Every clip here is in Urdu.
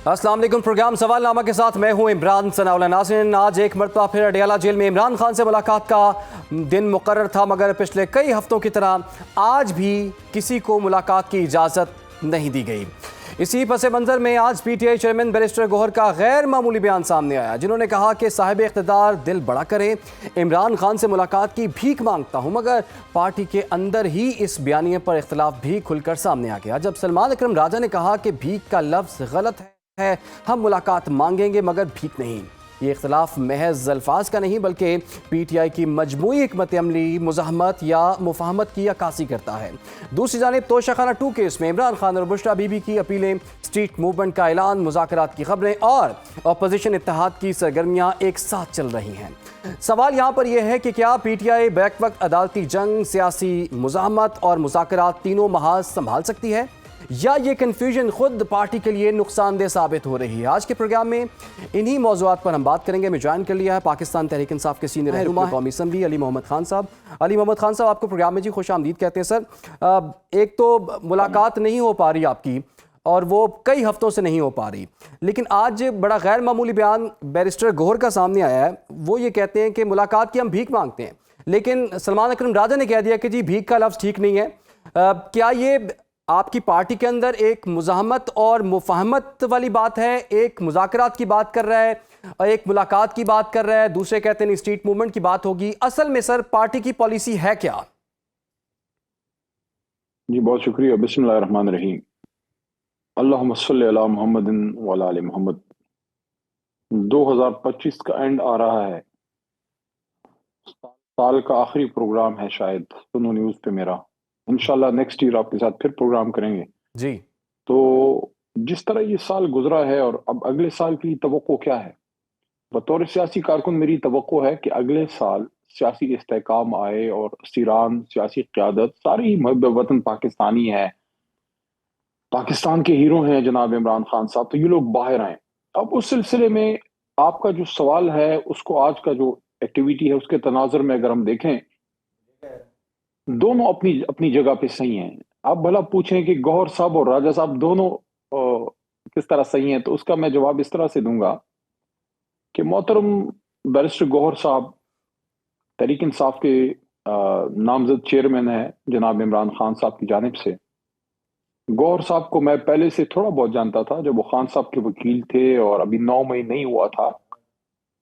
السلام علیکم، پروگرام سوال نامہ کے ساتھ میں ہوں عمران ثناءاللہ۔ ناظرین، آج ایک مرتبہ پھر اڈیالہ جیل میں عمران خان سے ملاقات کا دن مقرر تھا، مگر پچھلے کئی ہفتوں کی طرح آج بھی کسی کو ملاقات کی اجازت نہیں دی گئی۔ اسی پس منظر میں آج پی ٹی آئی چیئرمین بیرسٹر گوہر کا غیر معمولی بیان سامنے آیا، جنہوں نے کہا کہ صاحب اقتدار دل بڑا کرے، عمران خان سے ملاقات کی بھیک مانگتا ہوں، مگر پارٹی کے اندر ہی اس بیانیے پر اختلاف بھی کھل کر سامنے آ گیا جب سلمان اکرم راجہ نے کہا کہ بھیک کا لفظ غلط ہے، ہم ملاقات مانگیں گے مگر بھیک نہیں۔ یہ اختلاف محض الفاظ کا نہیں بلکہ پی ٹی آئی کی مجموعی حکمت عملی، مزاحمت یا مفاہمت کی عکاسی کرتا ہے۔ دوسری جانب توشہ خانہ 2 کیس میں عمران خان اور بشریٰ بی بی کی اپیلیں، اسٹریٹ موومنٹ کا اعلان، مذاکرات کی خبریں اور اپوزیشن اتحاد کی سرگرمیاں ایک ساتھ چل رہی ہیں۔ سوال یہاں پر یہ ہے کہ کیا پی ٹی آئی بیک وقت عدالتی جنگ، سیاسی مزاحمت اور مذاکرات تینوں محاذ سنبھال سکتی ہے، یا یہ کنفیوژن خود پارٹی کے لیے نقصان دہ ثابت ہو رہی ہے؟ آج کے پروگرام میں انہی موضوعات پر ہم بات کریں گے۔ میں جوائن کر لیا ہے پاکستان تحریک انصاف کے سینئر رہنما قومی اسمبلی علی محمد خان صاحب۔ علی محمد خان صاحب، آپ کو پروگرام میں جی خوش آمدید کہتے ہیں سر۔ ایک تو ملاقات نہیں ہو پا رہی آپ کی، اور وہ کئی ہفتوں سے نہیں ہو پا رہی، لیکن آج بڑا غیر معمولی بیان بیرسٹر گوہر کا سامنے آیا ہے۔ وہ یہ کہتے ہیں کہ ملاقات کی ہم بھیک مانگتے ہیں، لیکن سلمان اکرم راجہ نے کہہ دیا کہ جی بھیک کا لفظ ٹھیک نہیں ہے۔ کیا یہ آپ کی پارٹی کے اندر ایک مزاحمت اور مفاہمت والی بات ہے؟ ایک مذاکرات کی بات کر رہا ہے اور ایک ملاقات کی بات کر رہا ہے، دوسرے کہتے ہیں اسٹریٹ موومنٹ کی بات ہوگی۔ اصل میں سر پارٹی کی پالیسی ہے کیا؟ جی بہت شکریہ۔ بسم اللہ الرحمن الرحیم۔ اللہم صلی علی محمد وعلی آل محمد۔ 2025 کا اینڈ آ رہا ہے، سال کا آخری پروگرام ہے شاید سنو نیوز پہ میرا۔ انشاءاللہ نیکسٹ ایئر آپ کے ساتھ پھر پروگرام کریں گے جی۔ تو جس طرح یہ سال گزرا ہے اور اب اگلے سال کی توقع کیا ہے؟ بطور سیاسی کارکن میری توقع ہے کہ اگلے سال سیاسی استحکام آئے اور اسیران، سیاسی قیادت، ساری محب وطن پاکستانی ہے، پاکستان کے ہیرو ہیں جناب عمران خان صاحب، تو یہ لوگ باہر آئیں۔ اب اس سلسلے میں آپ کا جو سوال ہے، اس کو آج کا جو ایکٹیویٹی ہے اس کے تناظر میں اگر ہم دیکھیں، دونوں اپنی جگہ پہ صحیح ہیں۔ آپ بھلا پوچھیں کہ گوہر صاحب اور راجہ صاحب دونوں کس طرح صحیح ہیں، تو اس کا میں جواب اس طرح سے دوں گا کہ محترم بیرسٹر گوہر صاحب تحریک انصاف کے نامزد چیئرمین ہیں جناب عمران خان صاحب کی جانب سے۔ گوہر صاحب کو میں پہلے سے تھوڑا بہت جانتا تھا جب وہ خان صاحب کے وکیل تھے، اور ابھی 9 مئی نہیں ہوا تھا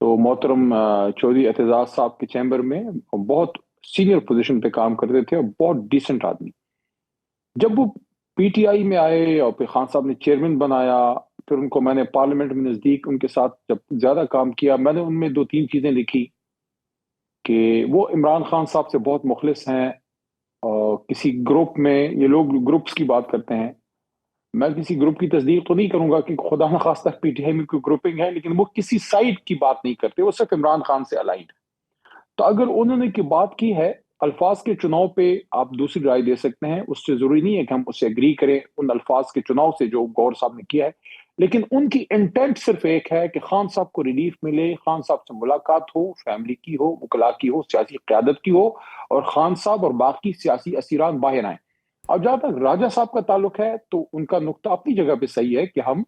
تو محترم چودھری اعتزاز صاحب کے چیمبر میں بہت سینئر پوزیشن پہ کام کرتے تھے اور بہت ڈیسنٹ آدمی۔ جب وہ پی ٹی آئی میں آئے اور پھر خان صاحب نے چیئرمین بنایا، پھر ان کو میں نے پارلیمنٹ میں نزدیک ان کے ساتھ جب زیادہ کام کیا، میں نے ان میں 2-3 چیزیں لکھی کہ وہ عمران خان صاحب سے بہت مخلص ہیں، اور کسی گروپ میں، یہ لوگ گروپس کی بات کرتے ہیں، میں کسی گروپ کی تصدیق تو نہیں کروں گا کہ خدا نخواستہ پی ٹی آئی میں کوئی گروپنگ ہے، لیکن وہ کسی سائٹ کی بات نہیں کرتے، وہ صرف عمران خان سے الائنڈ ہے۔ تو اگر انہوں نے کی بات کی ہے، الفاظ کے چناؤ پہ آپ دوسری رائے دے سکتے ہیں، اس سے ضروری نہیں ہے کہ ہم اس سے اگری کریں ان الفاظ کے چناؤ سے جو گوہر صاحب نے کیا ہے، لیکن ان کی انٹینٹ صرف ایک ہے کہ خان صاحب کو ریلیف ملے، خان صاحب سے ملاقات ہو، فیملی کی ہو، وکلاء کی ہو، سیاسی قیادت کی ہو، اور خان صاحب اور باقی سیاسی اسیران باہر آئیں۔ اب جہاں تک راجہ صاحب کا تعلق ہے تو ان کا نقطہ اپنی جگہ پہ صحیح ہے کہ ہم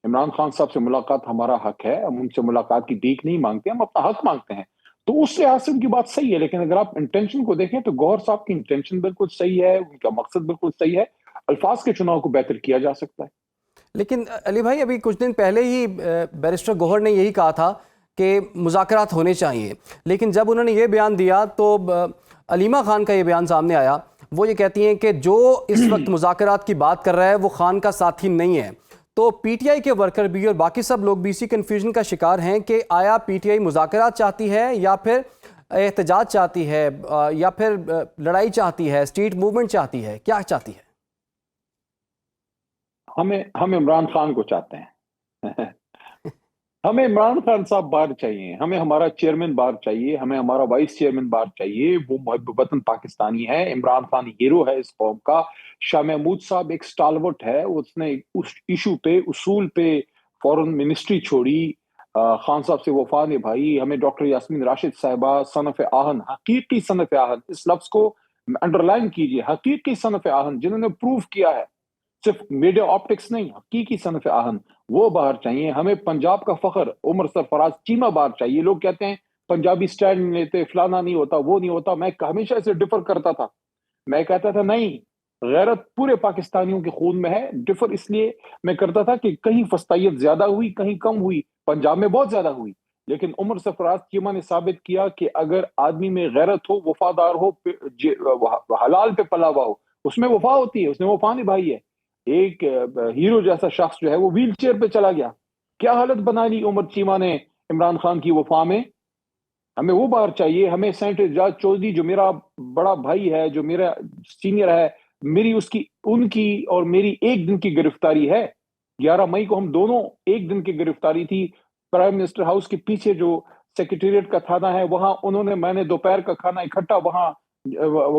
عمران خان صاحب سے ملاقات ہمارا حق ہے، ہم ان سے ملاقات کی بھیک نہیں مانگتے، ہم اپنا حق مانگتے ہیں، تو اس لحاظ سے ان کی بات صحیح ہے۔ لیکن اگر آپ انٹینشن کو دیکھیں تو گوہر صاحب کی انٹینشن بالکل صحیح ہے، ان کا مقصد بالکل صحیح ہے، الفاظ کے چناؤ کو بہتر کیا جا سکتا ہے۔ لیکن علی بھائی، ابھی کچھ دن پہلے ہی بیرسٹر گوہر نے یہی کہا تھا کہ مذاکرات ہونے چاہیے، لیکن جب انہوں نے یہ بیان دیا تو علیمہ خان کا یہ بیان سامنے آیا۔ وہ یہ کہتی ہیں کہ جو اس وقت مذاکرات کی بات کر رہا ہے وہ خان کا ساتھی نہیں ہے۔ تو پی ٹی آئی کے ورکر بھی اور باقی سب لوگ بھی اسی کنفیوژن کا شکار ہیں کہ آیا پی ٹی آئی مذاکرات چاہتی ہے یا پھر احتجاج چاہتی ہے، یا پھر لڑائی چاہتی ہے، اسٹریٹ موومنٹ چاہتی ہے، کیا چاہتی ہے؟ ہم عمران خان کو چاہتے ہیں۔ ہمیں عمران خان صاحب باہر چاہیے، ہمیں ہمارا چیئرمین باہر چاہیے، ہمیں ہمارا وائس چیئرمین باہر چاہیے، وہ محب وطن پاکستانی ہے، عمران خان ہیرو ہے اس قوم کا۔ شاہ محمود صاحب ایک سٹالورٹ ہے، اس نے اس ایشو پہ، اصول پہ فورن منسٹری چھوڑی، خان صاحب سے وفا نبھائی۔ ہمیں ڈاکٹر یاسمین راشد صاحبہ، صنف آہن، حقیقی صنف آہن، اس لفظ کو انڈرلائن کیجئے، حقیقی صنف آہن، جنہوں نے پروف کیا ہے، صرف میڈیا آپٹکس نہیں، حقیقی صنف آہن، وہ باہر چاہیے. ہمیں پنجاب کا فخر عمر سرفراز چیمہ باہر چاہیے. لوگ کہتے ہیں پنجابی سٹینڈ نہیں لیتے, فلانا نہیں ہوتا, وہ نہیں ہوتا. میں ہمیشہ اسے ڈفر کرتا تھا. میں کہتا تھا نہیں, غیرت پورے پاکستانیوں کے خون میں ہے. ڈفر اس لیے میں کرتا تھا کہ کہیں فسطائیت زیادہ ہوئی, کہیں کم ہوئی. پنجاب میں بہت زیادہ ہوئی, لیکن عمر سرفراز چیمہ نے ثابت کیا کہ اگر آدمی میں غیرت ہو, وفادار ہو, حلال پہ پلا ہوا ہو, اس میں وفا ہوتی ہے. اس نے وفا نبھائی ہے. ایک ہیرو جیسا شخص جو ہے وہ ویل چیئر پہ چلا گیا. کیا حالت بنا لی عمر چیمہ نے عمران خان کی وفا میں. ہمیں وہ باہر چاہیے. ہمیں سینٹ اعجاز چودھری جو میرا بڑا بھائی ہے, جو میرا سینئر ہے, میری ان کی اور میری ایک دن کی گرفتاری ہے. 11 مئی کو ہم دونوں ایک دن کی گرفتاری تھی. پرائم منسٹر ہاؤس کے پیچھے جو سیکریٹریٹ کا تھانہ ہے, وہاں میں نے دوپہر کا کھانا اکٹھا وہاں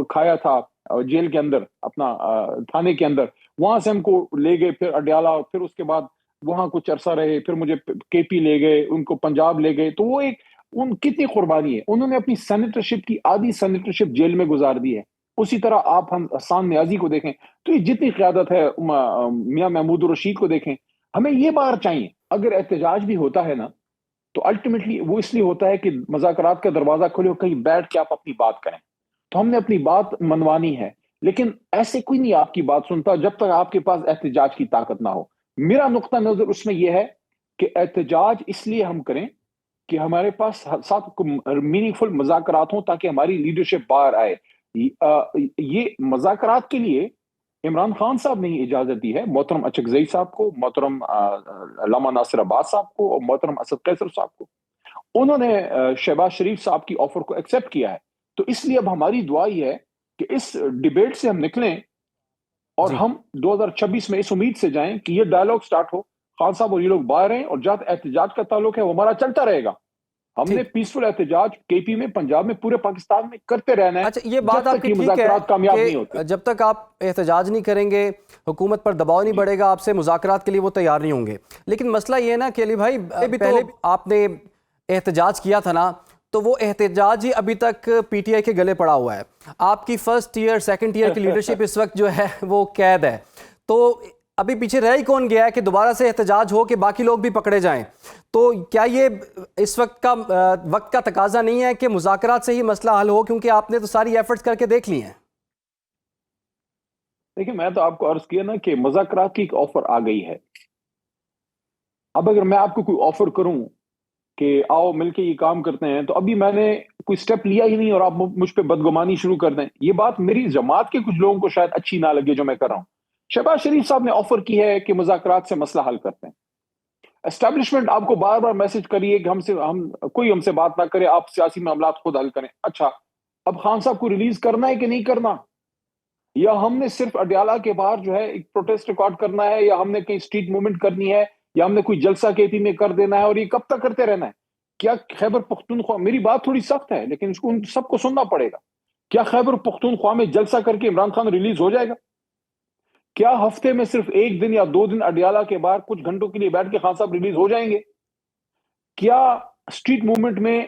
کھایا تھا جیل کے اندر, اپنا تھانے کے اندر. وہاں سے ہم کو لے گئے پھر اڈیالہ, پھر اس کے بعد وہاں کچھ عرصہ رہے, پھر مجھے کے پی لے گئے, ان کو پنجاب لے گئے. تو وہ ان کتنی قربانی ہے. انہوں نے اپنی سینیٹرشپ کی آدھی سینیٹرشپ جیل میں گزار دی ہے. اسی طرح آپ حسان نیازی کو دیکھیں, تو یہ جتنی قیادت ہے, میاں محمود الرشید کو دیکھیں. ہمیں یہ باہر چاہیے. اگر احتجاج بھی ہوتا ہے نا, تو الٹیمیٹلی وہ اس لیے ہوتا ہے کہ مذاکرات کا دروازہ کھولے, کہیں بیٹھ کے آپ اپنی بات کریں. تو ہم نے اپنی بات منوانی ہے, لیکن ایسے کوئی نہیں آپ کی بات سنتا جب تک آپ کے پاس احتجاج کی طاقت نہ ہو. میرا نقطہ نظر اس میں یہ ہے کہ احتجاج اس لیے ہم کریں کہ ہمارے پاس ساتھ میننگ فل مذاکرات ہوں, تاکہ ہماری لیڈرشپ باہر آئے. یہ مذاکرات کے لیے عمران خان صاحب نے اجازت دی ہے, محترم اچکزئی صاحب کو, محترم علامہ ناصر عباس صاحب کو, اور محترم اسد قیصر صاحب کو. انہوں نے شہباز شریف صاحب کی آفر کو ایکسپٹ کیا ہے. تو اس لیے اب ہماری دعا ہی ہے کہ اس ڈیبیٹ سے ہم نکلیں اور جی ہم 2026 میں اس امید سے جائیں کہ یہ ڈائلوگ سٹارٹ ہو, خان صاحب اور یہ لوگ باہر ہیں, اور جہاں احتجاج کا تعلق ہے وہ ہمارا چلتا رہے گا. ہم نے ٹھیک. پیسفل احتجاج کے پی میں, پنجاب میں, پورے پاکستان میں کرتے رہنا ہے, اچھا, یہ جب بات آپ تک کی یہ ٹھیک ہے مذاکرات کامیاب نہیں ہوتے. کہ جب تک آپ احتجاج نہیں کریں گے, حکومت پر دباؤ نہیں جی بڑھے گا, آپ سے مذاکرات کے لیے وہ تیار نہیں ہوں گے. لیکن مسئلہ یہ ہے نا کہ علی بھائی, پہلے آپ نے احتجاج کیا تھا نا, تو وہ احتجاج ہی ابھی تک پی ٹی آئی کے گلے پڑا ہوا ہے. آپ کی فرسٹ ایئر سیکنڈ ایئر کی لیڈرشپ اس وقت جو ہے وہ قید ہے. تو ابھی پیچھے رہ ہی کون گیا ہے کہ دوبارہ سے احتجاج ہو کہ باقی لوگ بھی پکڑے جائیں. تو کیا یہ اس وقت کا تقاضا نہیں ہے کہ مذاکرات سے ہی مسئلہ حل ہو, کیونکہ آپ نے تو ساری ایفرٹس کر کے دیکھ لی ہیں. دیکھیں, میں تو آپ کو عرض کیا نا کہ مذاکرات کی ایک آفر آ گئی ہے. اب اگر میں آپ کو کوئی آفر کروں کہ آؤ مل کے یہ کام کرتے ہیں, تو ابھی میں نے کوئی سٹیپ لیا ہی نہیں اور آپ مجھ پہ بدگمانی شروع کر دیں. یہ بات میری جماعت کے کچھ لوگوں کو شاید اچھی نہ لگے جو میں کر رہا ہوں. شہباز شریف صاحب نے آفر کی ہے کہ مذاکرات سے مسئلہ حل کرتے ہیں. اسٹیبلشمنٹ آپ کو بار بار میسج کریے کہ کوئی ہم سے بات نہ کرے, آپ سیاسی معاملات خود حل کریں. اچھا, اب خان صاحب کو ریلیز کرنا ہے کہ نہیں کرنا, یا ہم نے صرف اڈیالہ کے باہر جو ہے ایک پروٹیسٹ ریکارڈ کرنا ہے, یا ہم نے کہیں اسٹریٹ موومنٹ کرنی ہے, یا ہم نے کوئی جلسہ کے پی میں کر دینا ہے, اور یہ کب تک کرتے رہنا ہے. کیا خیبر پختونخوا, میری بات تھوڑی سخت ہے لیکن اس کو ان سب کو سننا پڑے گا, کیا خیبر پختونخوا میں جلسہ کر کے عمران خان ریلیز ہو جائے گا؟ کیا ہفتے میں صرف 1 دن یا 2 دن اڈیالہ کے باہر کچھ گھنٹوں کے لیے بیٹھ کے خان صاحب ریلیز ہو جائیں گے؟ کیا اسٹریٹ موومنٹ میں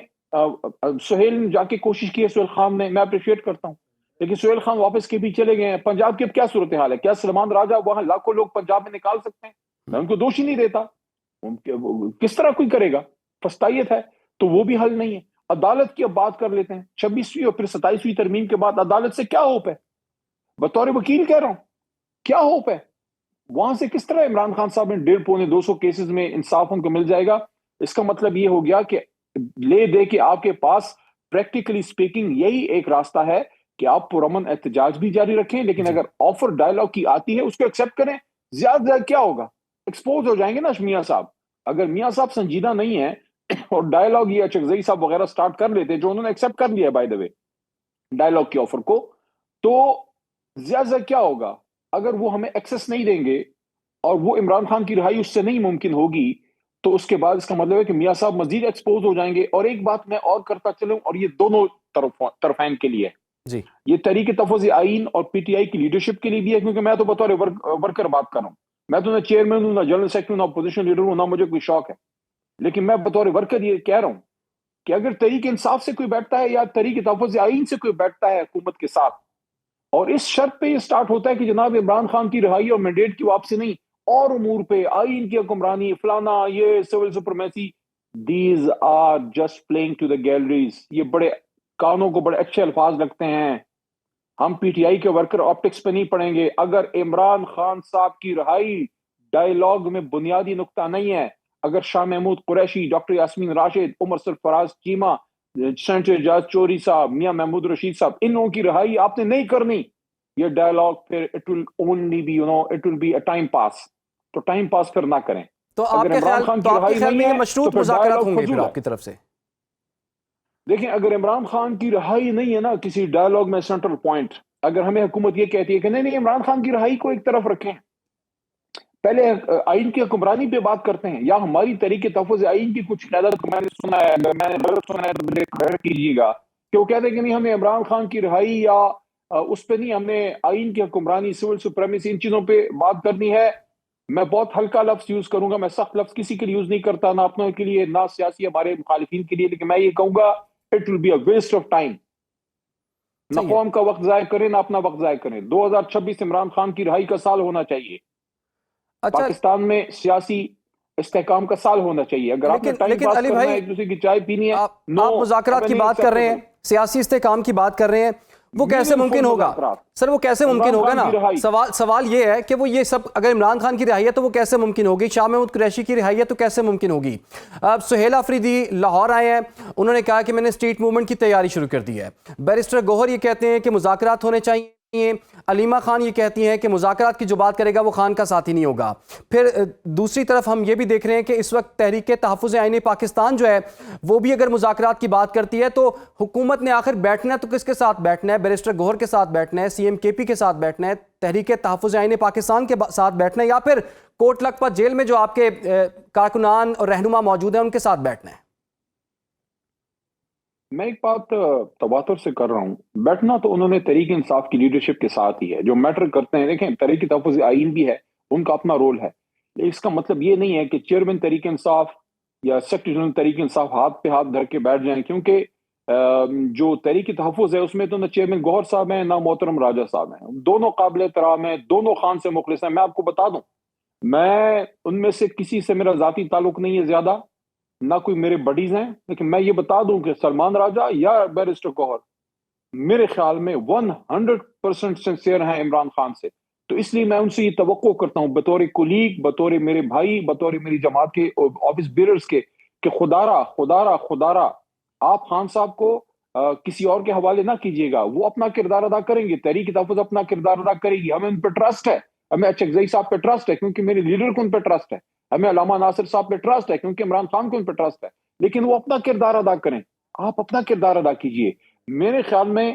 سہیل نے جا کے کوشش کی ہے, سہیل خان نے, میں اپریشیٹ کرتا ہوں, لیکن سہیل خان واپس کے بھی چلے گئے ہیں. پنجاب کی اب کیا صورتحال ہے؟ کیا سلمان راجہ وہاں لاکھوں لوگ پنجاب میں نکال سکتے ہیں؟ میں ان کو دوش ہی نہیں دیتا. کس طرح کوئی کرے گا؟ فسطائیت ہے, تو وہ بھی حل نہیں ہے. عدالت کی اب بات کر لیتے ہیں. 26ویں اور پھر 27ویں ترمیم کے بعد عدالت سے کیا ہوپ ہے؟ بطور وکیل کہہ رہا ہوں, کیا ہوپ ہے؟ وہاں سے کس طرح عمران خان صاحب نے 150-200 کیسز میں انصاف ان کو مل جائے گا؟ اس کا مطلب یہ ہو گیا کہ لے دے کے آپ کے پاس پریکٹیکلی سپیکنگ یہی ایک راستہ ہے کہ آپ پرامن احتجاج بھی جاری رکھیں, لیکن اگر آفر ڈائلاگ کی آتی ہے اس کو ایکسپٹ کریں. زیادہ زیادہ کیا ہوگا؟ ایکسپوز ہو جائیں گے نا میاں صاحب. اگر میاں صاحب سنجیدہ نہیں ہے اور ڈائلاگ یہ اچکزئی صاحب وغیرہ سٹارٹ کر لیتے, جو انہوں نے ایکسپٹ کر لیا بائی دا وے ڈائلاگ کی آفر کو, تو زیادہ زیادہ کیا ہوگا؟ اگر وہ ہمیں ایکسس نہیں دیں گے اور وہ عمران خان کی رہائی اس سے نہیں ممکن ہوگی, تو اس کے بعد اس کا مطلب ہے کہ میاں صاحب مزید ایکسپوز ہو جائیں گے. اور ایک بات میں اور کرتا چلوں, اور یہ دونوں طرفین کے لیے, جی یہ تحریک تفویض آئین اور پی ٹی آئی کی لیڈرشپ کے لیے بھی ہے, کیونکہ میں تو بطور ورکر بات کر رہا ہوں. میں تو نہ چیئرمین ہوں, نہ جنرل سیکرٹری ہوں, نہ اپوزیشن لیڈر ہوں, نہ مجھے کوئی شوق ہے. لیکن میں بطور ورکر یہ کہہ رہا ہوں کہ اگر تحریک انصاف سے کوئی بیٹھتا ہے یا تحریک تفویض آئین سے کوئی بیٹھتا ہے حکومت کے ساتھ, اور اس شرط پہ یہ سٹارٹ ہوتا ہے کہ جناب عمران خان کی رہائی اور مینڈیٹ کی واپسی نہیں, اور امور پہ آئین کی حکمرانی فلانا یہ civil supremacy these are just playing to the galleries. یہ بڑے کانوں کو بڑے اچھے الفاظ لگتے ہیں. ہم پی ٹی آئی کے ورکر آپٹکس پہ نہیں پڑیں گے. اگر عمران خان صاحب کی رہائی ڈائیلاگ میں بنیادی نقطہ نہیں ہے, اگر شاہ محمود قریشی, ڈاکٹر یاسمین راشد, عمر سرفراز چیمہ, سینیٹر جاز چوری صاحب, میاں محمود رشید صاحب, ان لوگوں کی رہائی آپ نے نہیں کرنی, یہ ڈائیلاگ پھر it will only be it will be a time pass. تو ٹائم پاس پھر نہ کریں. تو آپ کے خیال میں یہ مشروط مذاکرات ہوں گے پھر آپ کی طرف سے؟ دیکھیں اگر عمران خان کی رہائی نہیں ہے نا کسی ڈائیلاگ میں سینٹرل پوائنٹ, اگر ہمیں حکومت یہ کہتی ہے کہ نہیں عمران خان کی رہائی کو ایک طرف رکھیں, پہلے آئین کی حکمرانی پہ بات کرتے ہیں, یا ہماری تحریک تحفظ آئین کی کچھ قیادت کو میں نے سنا ہے, اگر میں نے غلط سنا ہے تو مجھے خیر کیجیے گا, کہ وہ کہتے ہیں کہ نہیں ہمیں عمران خان کی رہائی یا اس پہ نہیں, ہم نے آئین کی حکمرانی, سول سپریمیسی, ان چیزوں پہ بات کرنی ہے. میں بہت ہلکا لفظ یوز کروں گا, میں سخت لفظ کسی کے لیے یوز نہیں کرتا, نہ اپنوں کے لیے نہ سیاسی ہمارے مخالفین کے لیے, لیکن میں یہ کہوں گا it will be a waste of time. نہ قوم کا وقت ضائع کریں نہ اپنا وقت ضائع کریں. 2026 عمران خان کی رہائی کا سال ہونا چاہیے. پاکستان میں سیاسی استحکام کا سال ہونا چاہیے. اگر آپ نے ٹائم پاس کرنا ہے, ایک دوسرے کی چائے پینی ہے, آپ مذاکرات کی بات کر رہے ہیں, سیاسی استحکام کی بات کر رہے ہیں, وہ کیسے ممکن ہوگا سر؟ وہ کیسے ممکن ہوگا نا؟ سوال یہ ہے کہ وہ یہ سب اگر عمران خان کی رہائی ہے تو وہ کیسے ممکن ہوگی؟ شاہ محمود قریشی کی رہائی ہے تو کیسے ممکن ہوگی؟ اب سہیل آفریدی لاہور آئے ہیں, انہوں نے کہا کہ میں نے اسٹریٹ موومنٹ کی تیاری شروع کر دی ہے. بیرسٹر گوہر یہ کہتے ہیں کہ مذاکرات ہونے چاہیے. علیمہ خان یہ کہتی ہیں کہ مذاکرات کی جو بات کرے گا وہ خان کا ساتھی نہیں ہوگا. پھر دوسری طرف ہم یہ بھی دیکھ رہے ہیں کہ اس وقت تحریک تحفظ آئین پاکستان جو ہے وہ بھی اگر مذاکرات کی بات کرتی ہے تو حکومت نے آخر بیٹھنا ہے تو کس کے ساتھ بیٹھنا ہے؟ بیرسٹر گوہر کے ساتھ بیٹھنا ہے, سی ایم کے پی کے ساتھ بیٹھنا ہے, تحریک تحفظ آئین پاکستان کے ساتھ بیٹھنا ہے, یا پھر کوٹ لکھپت جیل میں جو آپ کے کارکنان اور رہنما موجود ہیں ان کے ساتھ بیٹھنا ہے؟ میں ایک بات تواتر سے کر رہا ہوں, بیٹھنا تو انہوں نے تحریک انصاف کی لیڈرشپ کے ساتھ ہی ہے. جو میٹر کرتے ہیں, دیکھیں تحریک تحفظ آئین بھی ہے, ان کا اپنا رول ہے. اس کا مطلب یہ نہیں ہے کہ چیئرمین تحریک انصاف یا سیکرٹری جنرل تحریک انصاف ہاتھ پہ ہاتھ دھر کے بیٹھ جائیں, کیونکہ جو تحریک تحفظ ہے اس میں تو نہ چیئرمین گوہر صاحب ہیں نہ محترم راجہ صاحب ہیں. دونوں قابل احترام ہیں, دونوں خان سے مخلص ہیں. میں آپ کو بتا دوں, میں ان میں سے کسی سے میرا ذاتی تعلق نہیں ہے زیادہ, نہ کوئی میرے بڈیز ہیں, لیکن میں یہ بتا دوں کہ سلمان راجہ یا بیرسٹر گوہر میرے خیال میں 100% سنسیئر ہیں عمران خان سے. تو اس لیے میں ان سے یہ توقع کرتا ہوں بطور کولیگ, بطور میرے بھائی, بطور میری جماعت کے آفس بیئررز کے, کہ خدارہ آپ خان صاحب کو کسی اور کے حوالے نہ کیجیے گا. وہ اپنا کردار ادا کریں گے, تحریک تحفظ اپنا کردار ادا کرے گی. ہمیں ان پہ ٹرسٹ ہے, ہمیں اچھکزئی صاحب پہ ٹرسٹ ہے کیونکہ میرے لیڈر کو ان پہ ٹرسٹ ہے, ہمیں علامہ ناصر صاحب پہ ٹرسٹ ہے کیونکہ عمران خان کو ان پہ ٹرسٹ ہے. لیکن وہ اپنا کردار ادا کریں, آپ اپنا کردار ادا کیجئے. میرے خیال میں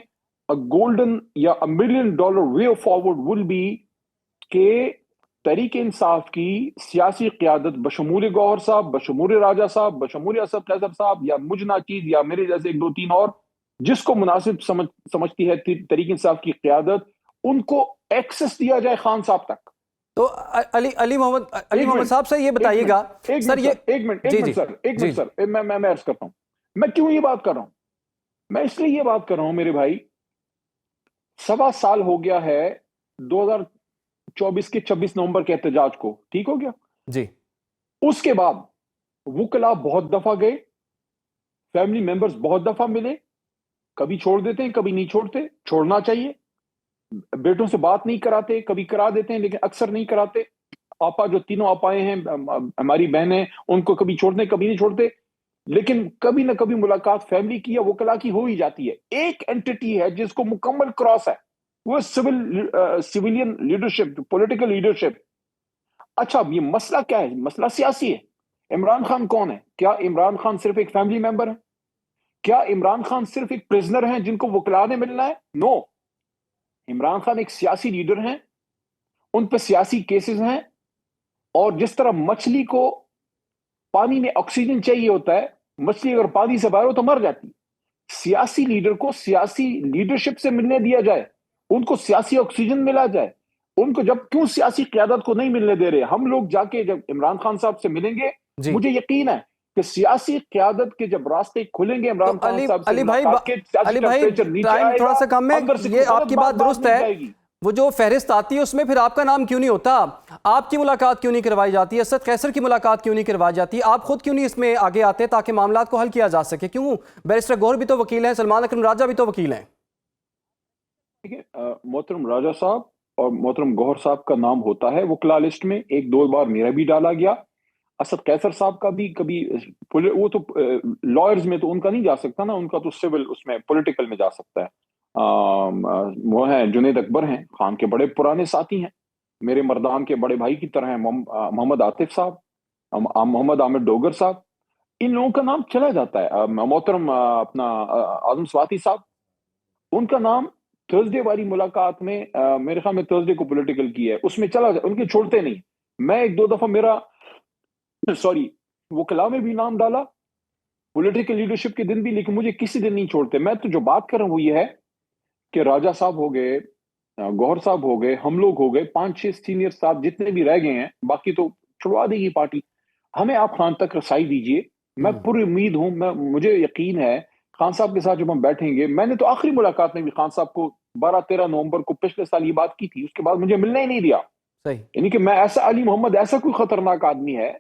گولڈن یا $1 million way forward will be کہ تحریک انصاف کی سیاسی قیادت بشمول گوہر صاحب, بشمول راجہ صاحب, بشمول اسد قیصر صاحب یا مجھ ناچیز یا میرے جیسے 1 2 3 اور جس کو مناسب سمجھتی ہے تحریک انصاف کی قیادت, ان کو ایکسس دیا جائے خان صاحب تک. تو علی محمد صاحب سے یہ بتائیے گا سر, یہ ایک منٹ سر, میں عرض کرتا ہوں میں کیوں یہ بات کر رہا ہوں. میں اس لیے یہ بات کر رہا ہوں میرے بھائی, 1.25 سال ہو گیا ہے 2024 کے 26 نومبر کے احتجاج کو, ٹھیک ہو گیا جی. اس کے بعد وکلا بہت دفعہ گئے, فیملی ممبرز بہت دفعہ ملے, کبھی چھوڑ دیتے ہیں کبھی نہیں چھوڑتے, چھوڑنا چاہیے. بیٹوں سے بات نہیں کراتے, کبھی کرا دیتے ہیں لیکن اکثر نہیں کراتے. آپا جو تینوں آپائیں ہیں ہماری بہنیں, ان کو کبھی چھوڑتے کبھی نہیں چھوڑتے, لیکن کبھی نہ کبھی ملاقات فیملی کی یا وکلا کی ہو ہی جاتی ہے. ایک اینٹی ہے جس کو مکمل کراس ہے, وہ سیویلین لیڈرشپ, پولیٹیکل لیڈرشپ. اچھا یہ مسئلہ کیا ہے؟ مسئلہ سیاسی ہے. عمران خان کون ہے؟ کیا عمران خان صرف ایک فیملی ممبر ہے؟ کیا عمران خان صرف ایک پرزنر ہیں جن کو وکلا نے ملنا ہے؟ نو. عمران خان ایک سیاسی لیڈر ہیں, ان پہ سیاسی کیسز ہیں, اور جس طرح مچھلی کو پانی میں آکسیجن چاہیے ہوتا ہے, مچھلی اگر پانی سے باہر ہو تو مر جاتی. سیاسی لیڈر کو سیاسی لیڈرشپ سے ملنے دیا جائے, ان کو سیاسی آکسیجن ملا جائے. ان کو جب کیوں سیاسی قیادت کو نہیں ملنے دے رہے؟ ہم لوگ جا کے جب عمران خان صاحب سے ملیں گے, مجھے یقین ہے کہ سیاسی قیادت کے جب راستے کھلیں گے عمران خان صاحب سے, علی بھائی ٹائم تھوڑا سا کم ہے, یہ آپ کی بات درست ہے, وہ جو فہرست آتی ہے اس میں پھر آپ کا نام کیوں نہیں ہوتا؟ آپ کی ملاقات کیوں نہیں کروائی جاتی؟ اسد قیصر کی ملاقات کیوں نہیں کروائی جاتی؟ آپ خود کیوں نہیں اس میں آگے آتے تاکہ معاملات کو حل کیا جا سکے؟ کیوں بیرسٹر گوہر بھی تو وکیل ہیں، سلمان اکرم راجہ بھی تو وکیل ہیں. محترم راجہ صاحب اور محترم گوہر صاحب کا نام ہوتا ہے وکلا لسٹ میں، ایک دو بار میرا بھی ڈالا گیا. اسد قیصر صاحب کا بھی کبھی، وہ تو لائرز میں تو ان کا نہیں جا سکتا نا، ان کا تو سول اس میں پولیٹیکل میں جا سکتا ہے. وہ ہیں جنید اکبر ہیں، خان کے بڑے پرانے ساتھی ہیں، میرے مردان کے بڑے بھائی کی طرح ہیں. محمد عاطف صاحب، محمد عامر ڈوگر صاحب، ان لوگوں کا نام چلا جاتا ہے. محترم اپنا اعظم سواتی صاحب، ان کا نام تھرسڈے والی ملاقات میں، میرے خیال میں تھرسڈے کو پولیٹیکل کی ہے، اس میں چلا جاتا، ان کے چھوڑتے نہیں. میں ایک دو دفعہ میرا وکلا میں بھی نام ڈالا پولیٹیکل لیڈرشپ کے دن بھی، لیکن مجھے کسی دن نہیں چھوڑتے. میں تو جو بات کر رہا ہوں وہ یہ ہے کہ راجہ صاحب ہو گئے، گوہر صاحب ہو گئے، ہم لوگ ہو گئے، 5-6 سینئر صاحب جتنے بھی رہ گئے ہیں، باقی تو چھڑوا دے گی پارٹی. ہمیں آپ خان تک رسائی دیجئے. میں پوری امید ہوں، مجھے یقین ہے خان صاحب کے ساتھ جب ہم بیٹھیں گے، میں نے تو آخری ملاقات میں بھی خان صاحب کو 12-13 نومبر کو پچھلے سال یہ بات کی تھی، اس کے بعد مجھے ملنا ہی نہیں دیا. صحیح. یعنی کہ میں ایسا، علی محمد ایسا کوئی خطرناک آدمی ہے،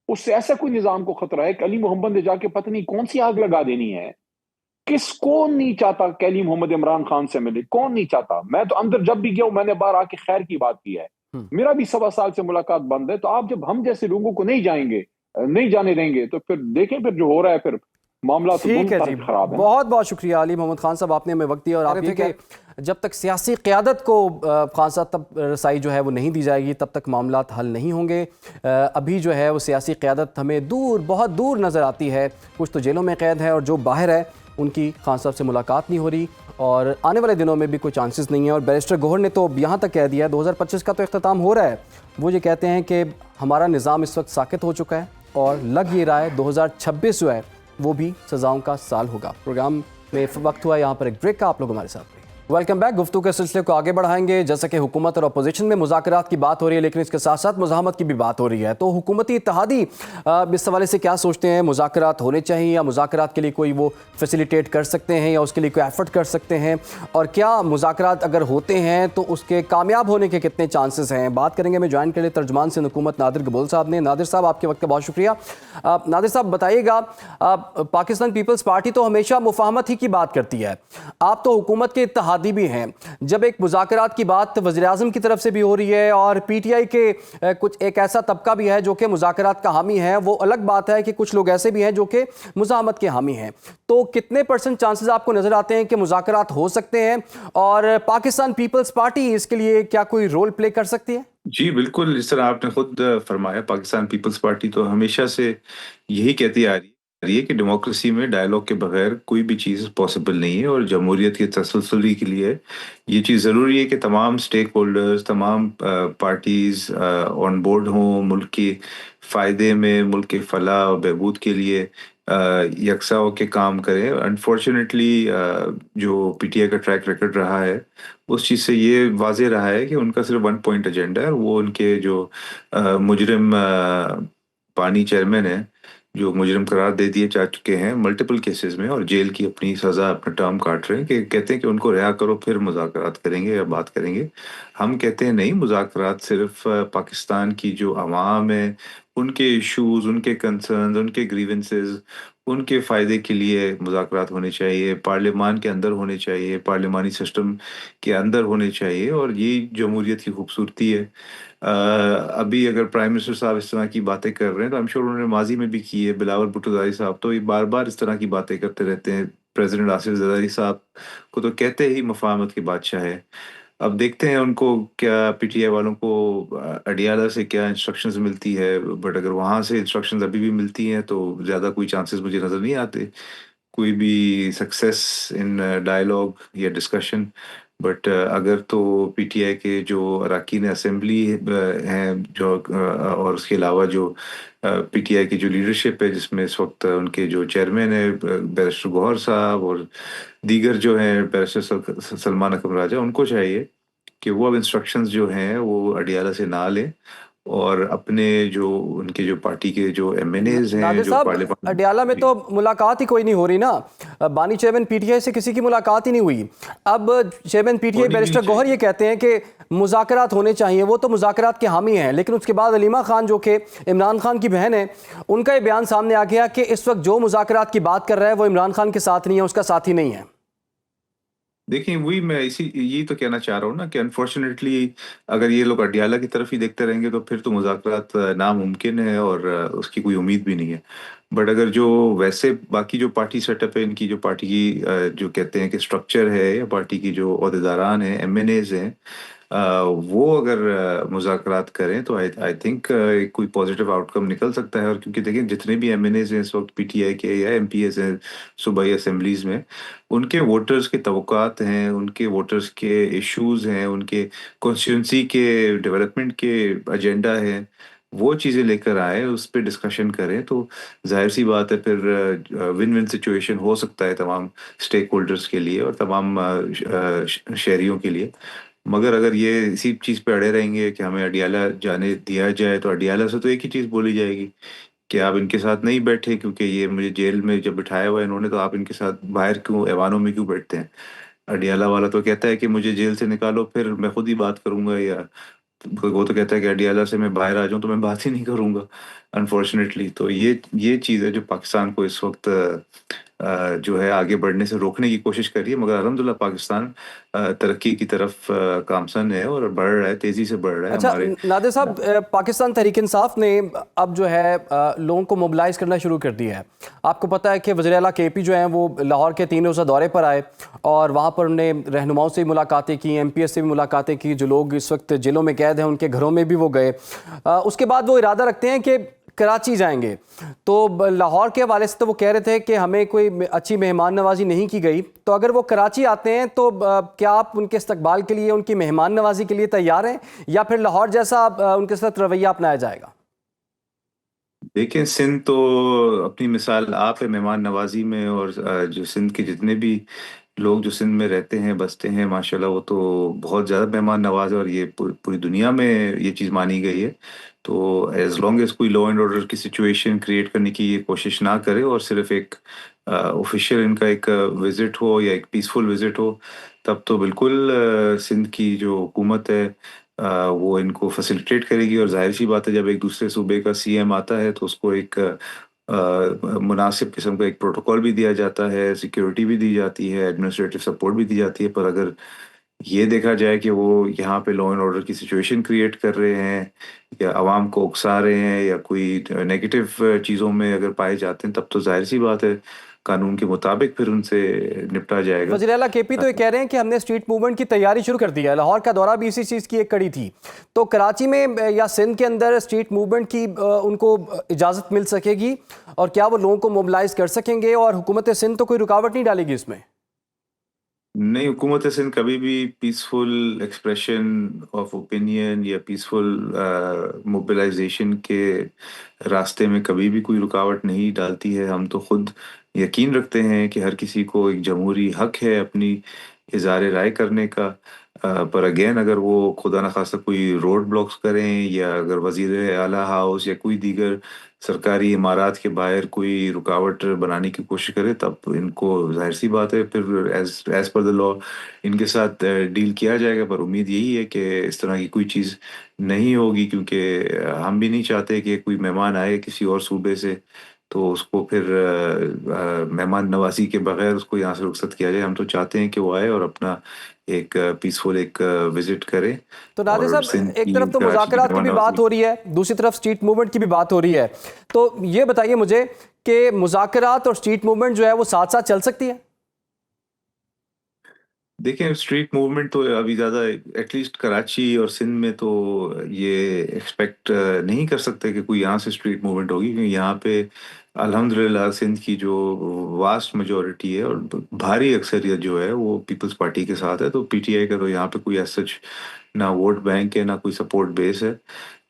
اس سے ایسا کوئی نظام کو خطرہ ہے کہ علی محمد نے جا کے پتہ نہیں کون سی آگ لگا دینی ہے. کون نہیں چاہتا کہ علی محمد عمران خان سے ملے؟ کون نہیں چاہتا؟ میں تو اندر جب بھی گیا ہوں، میں نے باہر آ کے خیر کی بات کی ہے. میرا بھی 1.25 سال سے ملاقات بند ہے. تو آپ جب ہم جیسے لوگوں کو نہیں جانے دیں گے، تو پھر دیکھیں پھر جو ہو رہا ہے، پھر معاملہ تو ٹھیک دونوں ہے جی، طرف خراب ہے. بہت بہت شکریہ علی محمد خان صاحب، آپ نے ہمیں وقت دیا. اور آپ یہ کہ جب تک سیاسی قیادت کو خان صاحب تک رسائی جو ہے وہ نہیں دی جائے گی، تب تک معاملات حل نہیں ہوں گے. ابھی جو ہے وہ سیاسی قیادت ہمیں دور، بہت دور نظر آتی ہے. کچھ تو جیلوں میں قید ہے، اور جو باہر ہے ان کی خان صاحب سے ملاقات نہیں ہو رہی، اور آنے والے دنوں میں بھی کوئی چانسز نہیں ہیں. اور بیرسٹر گوہر نے تو یہاں تک کہہ دیا ہے، 2025 کا تو اختتام ہو رہا ہے، وہ یہ کہتے ہیں کہ ہمارا نظام اس وقت ساکت ہو چکا ہے، اور لگ یہ رہا ہے 2026 جو ہے وہ بھی سزاؤں کا سال ہوگا. پروگرام میں وقت ہوا یہاں پر ایک بریک کا، آپ لوگ ہمارے ساتھ رہیے. Welcome back. گفتگو کے سلسلے کو آگے بڑھائیں گے. جیسا کہ حکومت اور اپوزیشن میں مذاکرات کی بات ہو رہی ہے، لیکن اس کے ساتھ ساتھ مزاحمت کی بھی بات ہو رہی ہے. تو حکومتی اتحادی اس حوالے سے کیا سوچتے ہیں؟ مذاکرات ہونے چاہیے، یا مذاکرات کے لیے کوئی وہ فیسیلیٹیٹ کر سکتے ہیں، یا اس کے لیے کوئی ایفرٹ کر سکتے ہیں؟ اور کیا مذاکرات اگر ہوتے ہیں تو اس کے کامیاب ہونے کے کتنے چانسز ہیں؟ بات کریں گے. میں جوائن کرے ترجمان سے حکومت نادر گبول صاحب نے. نادر صاحب، آپ کے وقت کا بہت شکریہ. نادر صاحب بتائیے گا، پاکستان پیپلز پارٹی تو ہمیشہ مفاہمت ہی کی بات کرتی ہے، آپ تو حکومت کے اتحادی بھی ہیں. جب ایک مذاکرات کی بات وزیر اعظم کی طرف سے بھی ہو رہی ہے، اور پی ٹی آئی کے کچھ ایک ایسا طبقہ بھی ہے جو کہ مذاکرات کا حامی ہے، وہ الگ بات ہے کہ کچھ لوگ ایسے بھی ہیں جو کہ مزاحمت کے حامی ہیں، تو کتنے % چانسز آپ کو نظر آتے ہیں کہ مذاکرات ہو سکتے ہیں؟ اور پاکستان پیپلز پارٹی اس کے لیے کیا کوئی رول پلے کر سکتی ہے؟ جی بالکل، جس طرح آپ نے خود فرمایا، پاکستان پیپلز پارٹی تو ہمیشہ سے یہی کہتی آ رہی ہے کہ ڈیموکریسی میں ڈائیلاگ کے بغیر کوئی بھی چیز پاسبل نہیں ہے، اور جمہوریت کی تسلسلی کے لیے یہ چیز ضروری ہے کہ تمام سٹیک ہولڈرز، تمام پارٹیز آن بورڈ ہوں، ملک کے فائدے میں، ملک کے فلاح و بہبود کے لیے یکساں ہو کے کام کریں. انفارچونیٹلی جو پی ٹی آئی کا ٹریک ریکارڈ رہا ہے، اس چیز سے یہ واضح رہا ہے کہ ان کا صرف 1 پوائنٹ ایجنڈا ہے، اور وہ ان کے جو مجرم بانی چیئرمین ہیں، جو مجرم قرار دے دیے جا چکے ہیں ملٹیپل کیسز میں، اور جیل کی اپنی سزا، اپنا ٹرم کاٹ رہے ہیں، کہ کہتے ہیں کہ ان کو رہا کرو پھر مذاکرات کریں گے یا بات کریں گے. ہم کہتے ہیں نہیں، مذاکرات صرف پاکستان کی جو عوام ہے، ان کے ایشوز، ان کے کنسرنز، ان کے گریونسز، ان کے فائدے کے لیے مذاکرات ہونے چاہیے، پارلیمان کے اندر ہونے چاہیے، پارلیمانی سسٹم کے اندر ہونے چاہیے. اور یہ جمہوریت کی خوبصورتی ہے. ابھی اگر پرائم منسٹر صاحب اس طرح کی باتیں کر رہے ہیں، تو ہم شور انہوں نے ماضی میں بھی کی ہے. بلاول بھٹو زرداری صاحب تو یہ بار بار اس طرح کی باتیں کرتے رہتے ہیں. پریزیڈنٹ آصف زرداری صاحب کو تو کہتے ہی مفاہمت کے بادشاہ ہے. اب دیکھتے ہیں ان کو کیا، پی ٹی آئی والوں کو اڈیالہ سے کیا انسٹرکشنز ملتی ہے. بٹ اگر وہاں سے انسٹرکشنز ابھی بھی ملتی ہیں تو زیادہ کوئی چانسز مجھے نظر نہیں آتے کوئی بھی سکسیس ان ڈائیلاگ یا ڈسکشن. بٹ اگر تو پی ٹی آئی کے جو اراکین اسمبلی ہیں، جو اور اس کے علاوہ جو پی ٹی آئی کی جو لیڈرشپ ہے، جس میں اس وقت ان کے جو چیئرمین ہیں بیرسٹر گوہر صاحب، اور دیگر جو ہیں بیرسٹر سلمان اکرم راجہ، ان کو چاہیے کہ وہ اب انسٹرکشنز جو ہیں وہ اڈیالہ سے نہ لیں، اور اپنے جو ان کے جو پارٹی کے جو ایم این ایز ہیں نادر جو صاحب، پارلیمان اڈیالہ میں تو ملاقات ہی کوئی نہیں ہو رہی نا، بانی چیئرمین پی ٹی آئی سے کسی کی ملاقات ہی نہیں ہوئی۔ اب چیئرمین پی ٹی آئی بیرسٹر گوہر یہ کہتے ہیں کہ مذاکرات ہونے چاہیے، وہ تو مذاکرات کے حامی ہیں، لیکن اس کے بعد علیمہ خان جو کہ عمران خان کی بہن ہے، ان کا یہ بیان سامنے آ گیا کہ اس وقت جو مذاکرات کی بات کر رہا ہے وہ عمران خان کے ساتھ نہیں ہے، اس کا ساتھی نہیں ہے۔ دیکھیں وہی میں یہی تو کہنا چاہ رہا ہوں نا کہ انفارچونیٹلی اگر یہ لوگ اڈیالہ کی طرف ہی دیکھتے رہیں گے تو پھر تو مذاکرات ناممکن ہے اور اس کی کوئی امید بھی نہیں ہے۔ بٹ اگر جو ویسے باقی جو پارٹی سیٹ اپ ہے، ان کی جو پارٹی کی جو کہتے ہیں کہ اسٹرکچر ہے یا پارٹی کی جو عہدیداران ہیں، ایم این ایز ہیں، وہ اگر مذاکرات کریں تو آئی تھنک کوئی پازیٹیو آؤٹ کم نکل سکتا ہے۔ اور کیونکہ دیکھیں جتنے بھی ایم این ایز ہیں اس وقت پی ٹی آئی کے یا ایم پی ایز ہیں صوبائی اسمبلیز میں، ان کے ووٹرز کے توقعات ہیں، ان کے ووٹرز کے ایشوز ہیں، ان کے کانسٹیٹیوئنسی کے ڈیولپمنٹ کے ایجنڈا ہیں، وہ چیزیں لے کر آئیں، اس پہ ڈسکشن کریں تو ظاہر سی بات ہے پھر ون ون سچویشن ہو سکتا ہے تمام اسٹیک ہولڈرز کے لیے اور تمام شہریوں کے لیے۔ مگر اگر یہ اسی چیز پہ اڑے رہیں گے کہ ہمیں اڈیالہ جانے دیا جائے تو اڈیالہ سے تو ایک ہی چیز بولی جائے گی کہ آپ ان کے ساتھ نہیں بیٹھے کیونکہ یہ مجھے جیل میں جب بٹھایا ہوا ہے انہوں نے، تو آپ ان کے ساتھ باہر کیوں ایوانوں میں کیوں بیٹھتے ہیں؟ اڈیالہ والا تو کہتا ہے کہ مجھے جیل سے نکالو پھر میں خود ہی بات کروں گا، یا وہ تو کہتا ہے کہ اڈیالہ سے میں باہر آ جاؤں تو میں بات ہی نہیں کروں گا انفارچونیٹلی۔ تو یہ چیز ہے جو پاکستان کو اس وقت جو ہے آگے بڑھنے سے روکنے کی کوشش کر رہی ہے۔ مگر الحمدللہ پاکستان ترقی کی طرف گامزن ہے اور بڑھ رہا ہے، تیزی سے بڑھ رہا ہے۔ اچھا ہمارے نادر صاحب، پاکستان تحریک انصاف نے اب جو ہے لوگوں کو موبلائز کرنا شروع کر دیا ہے۔ آپ کو پتہ ہے کہ وزیر اعلیٰ کے پی جو ہیں وہ لاہور کے 3 روزہ دورے پر آئے اور وہاں پر انہوں نے رہنماؤں سے بھی ملاقاتیں کی، ایم پی ایس سے بھی ملاقاتیں کی، جو لوگ اس وقت جیلوں میں قید ہیں ان کے گھروں میں بھی وہ گئے۔ اس کے بعد وہ ارادہ رکھتے ہیں کہ کراچی جائیں گے۔ تو لاہور کے حوالے سے تو وہ کہہ رہے تھے کہ ہمیں کوئی اچھی مہمان نوازی نہیں کی گئی، تو اگر وہ کراچی آتے ہیں تو کیا آپ ان کے استقبال کے لیے، ان کی مہمان نوازی کے لیے تیار ہیں، یا پھر لاہور جیسا ان کے ساتھ رویہ اپنایا جائے گا؟ دیکھیں سندھ تو اپنی مثال آپ ہے مہمان نوازی میں، اور جو سندھ کے جتنے بھی لوگ جو سندھ میں رہتے ہیں بستے ہیں ماشاءاللہ وہ تو بہت زیادہ مہمان نواز ہے، اور یہ پوری دنیا میں یہ چیز مانی گئی ہے۔ تو ایز لانگ ایز کوئی لا اینڈ آرڈر کی سچویشن کریٹ کرنے کی یہ کوشش نہ کرے اور صرف ایک آفیشیل ان کا ایک وزٹ ہو یا ایک پیسفل وزٹ ہو، تب تو بالکل سندھ کی جو حکومت ہے وہ ان کو فیسیلیٹیٹ کرے گی۔ اور ظاہر سی بات ہے جب ایک دوسرے صوبے کا سی ایم آتا ہے تو اس کو ایک مناسب قسم کا ایک پروٹوکول بھی دیا جاتا ہے، سیکیورٹی بھی دی جاتی ہے، ایڈمنسٹریٹو سپورٹ بھی دی جاتی ہے۔ پر اگر یہ دیکھا جائے کہ وہ یہاں پہ لا اینڈ آرڈر کی سچویشن کریٹ کر رہے ہیں یا عوام کو اکسا رہے ہیں یا کوئی نیگیٹو چیزوں میں اگر پائے جاتے ہیں، تب تو ظاہر سی بات ہے قانون کے مطابق پھر ان سے نپٹا جائے گا۔ وزیر اعلیٰ کے پی تو یہ کہہ رہے ہیں کہ ہم نے اسٹریٹ موومنٹ کی تیاری شروع کر دی ہے، لاہور کا دورہ بھی اسی چیز کی ایک کڑی تھی۔ تو کراچی میں یا سندھ کے اندر اسٹریٹ موومنٹ کی ان کو اجازت مل سکے گی، اور کیا وہ لوگوں کو موبلائز کر سکیں گے، اور حکومت سندھ تو کوئی رکاوٹ نہیں ڈالے گی اس میں؟ نہیں، حکومت سندھ کبھی بھی پیسفل ایکسپریشن آف اوپینین یا پیسفل موبلائزیشن کے راستے میں کبھی بھی کوئی رکاوٹ نہیں ڈالتی ہے۔ ہم تو خود یقین رکھتے ہیں کہ ہر کسی کو ایک جمہوری حق ہے اپنی اظہار رائے کرنے کا، پر اگین اگر وہ خدا نخواستہ کوئی روڈ بلاکس کریں یا اگر وزیر اعلیٰ ہاؤس یا کوئی دیگر سرکاری عمارات کے باہر کوئی رکاوٹ بنانے کی کوشش کرے، تب ان کو ظاہر سی بات ہے پھر ایز پر دا لا ان کے ساتھ ڈیل کیا جائے گا۔ پر امید یہی ہے کہ اس طرح کی کوئی چیز نہیں ہوگی، کیونکہ ہم بھی نہیں چاہتے کہ کوئی مہمان آئے کسی اور صوبے سے تو اس کو پھر مہمان نوازی کے بغیر اس کو یہاں سے رخصت کیا جائے۔ ہم تو چاہتے ہیں کہ وہ آئے اور اپنا ایک پیسفل ایک وزٹ کرے۔ تو نادر صاحب، سندھ ایک کی طرف تو کراچی کی مذاکرات کی مہمان بھی نوازی، بات ہو رہی ہے، دوسری طرف اسٹریٹ موومنٹ کی بھی بات ہو رہی ہے، تو یہ بتائیے مجھے کہ مذاکرات اور اسٹریٹ موومنٹ جو ہے وہ ساتھ ساتھ چل سکتی ہے؟ دیکھیں اسٹریٹ موومنٹ تو ابھی زیادہ ایٹ لیسٹ کراچی اور سندھ میں تو یہ ایکسپیکٹ نہیں کر سکتے کہ کوئی یہاں سے اسٹریٹ موومنٹ ہوگی، کیونکہ یہاں پہ الحمدللہ سندھ کی جو واسٹ میجورٹی ہے اور بھاری اکثریت جو ہے وہ پیپلز پارٹی کے ساتھ ہے۔ تو پی ٹی آئی کا تو یہاں پہ کوئی ایز سچ نہ ووٹ بینک ہے نہ کوئی سپورٹ بیس ہے،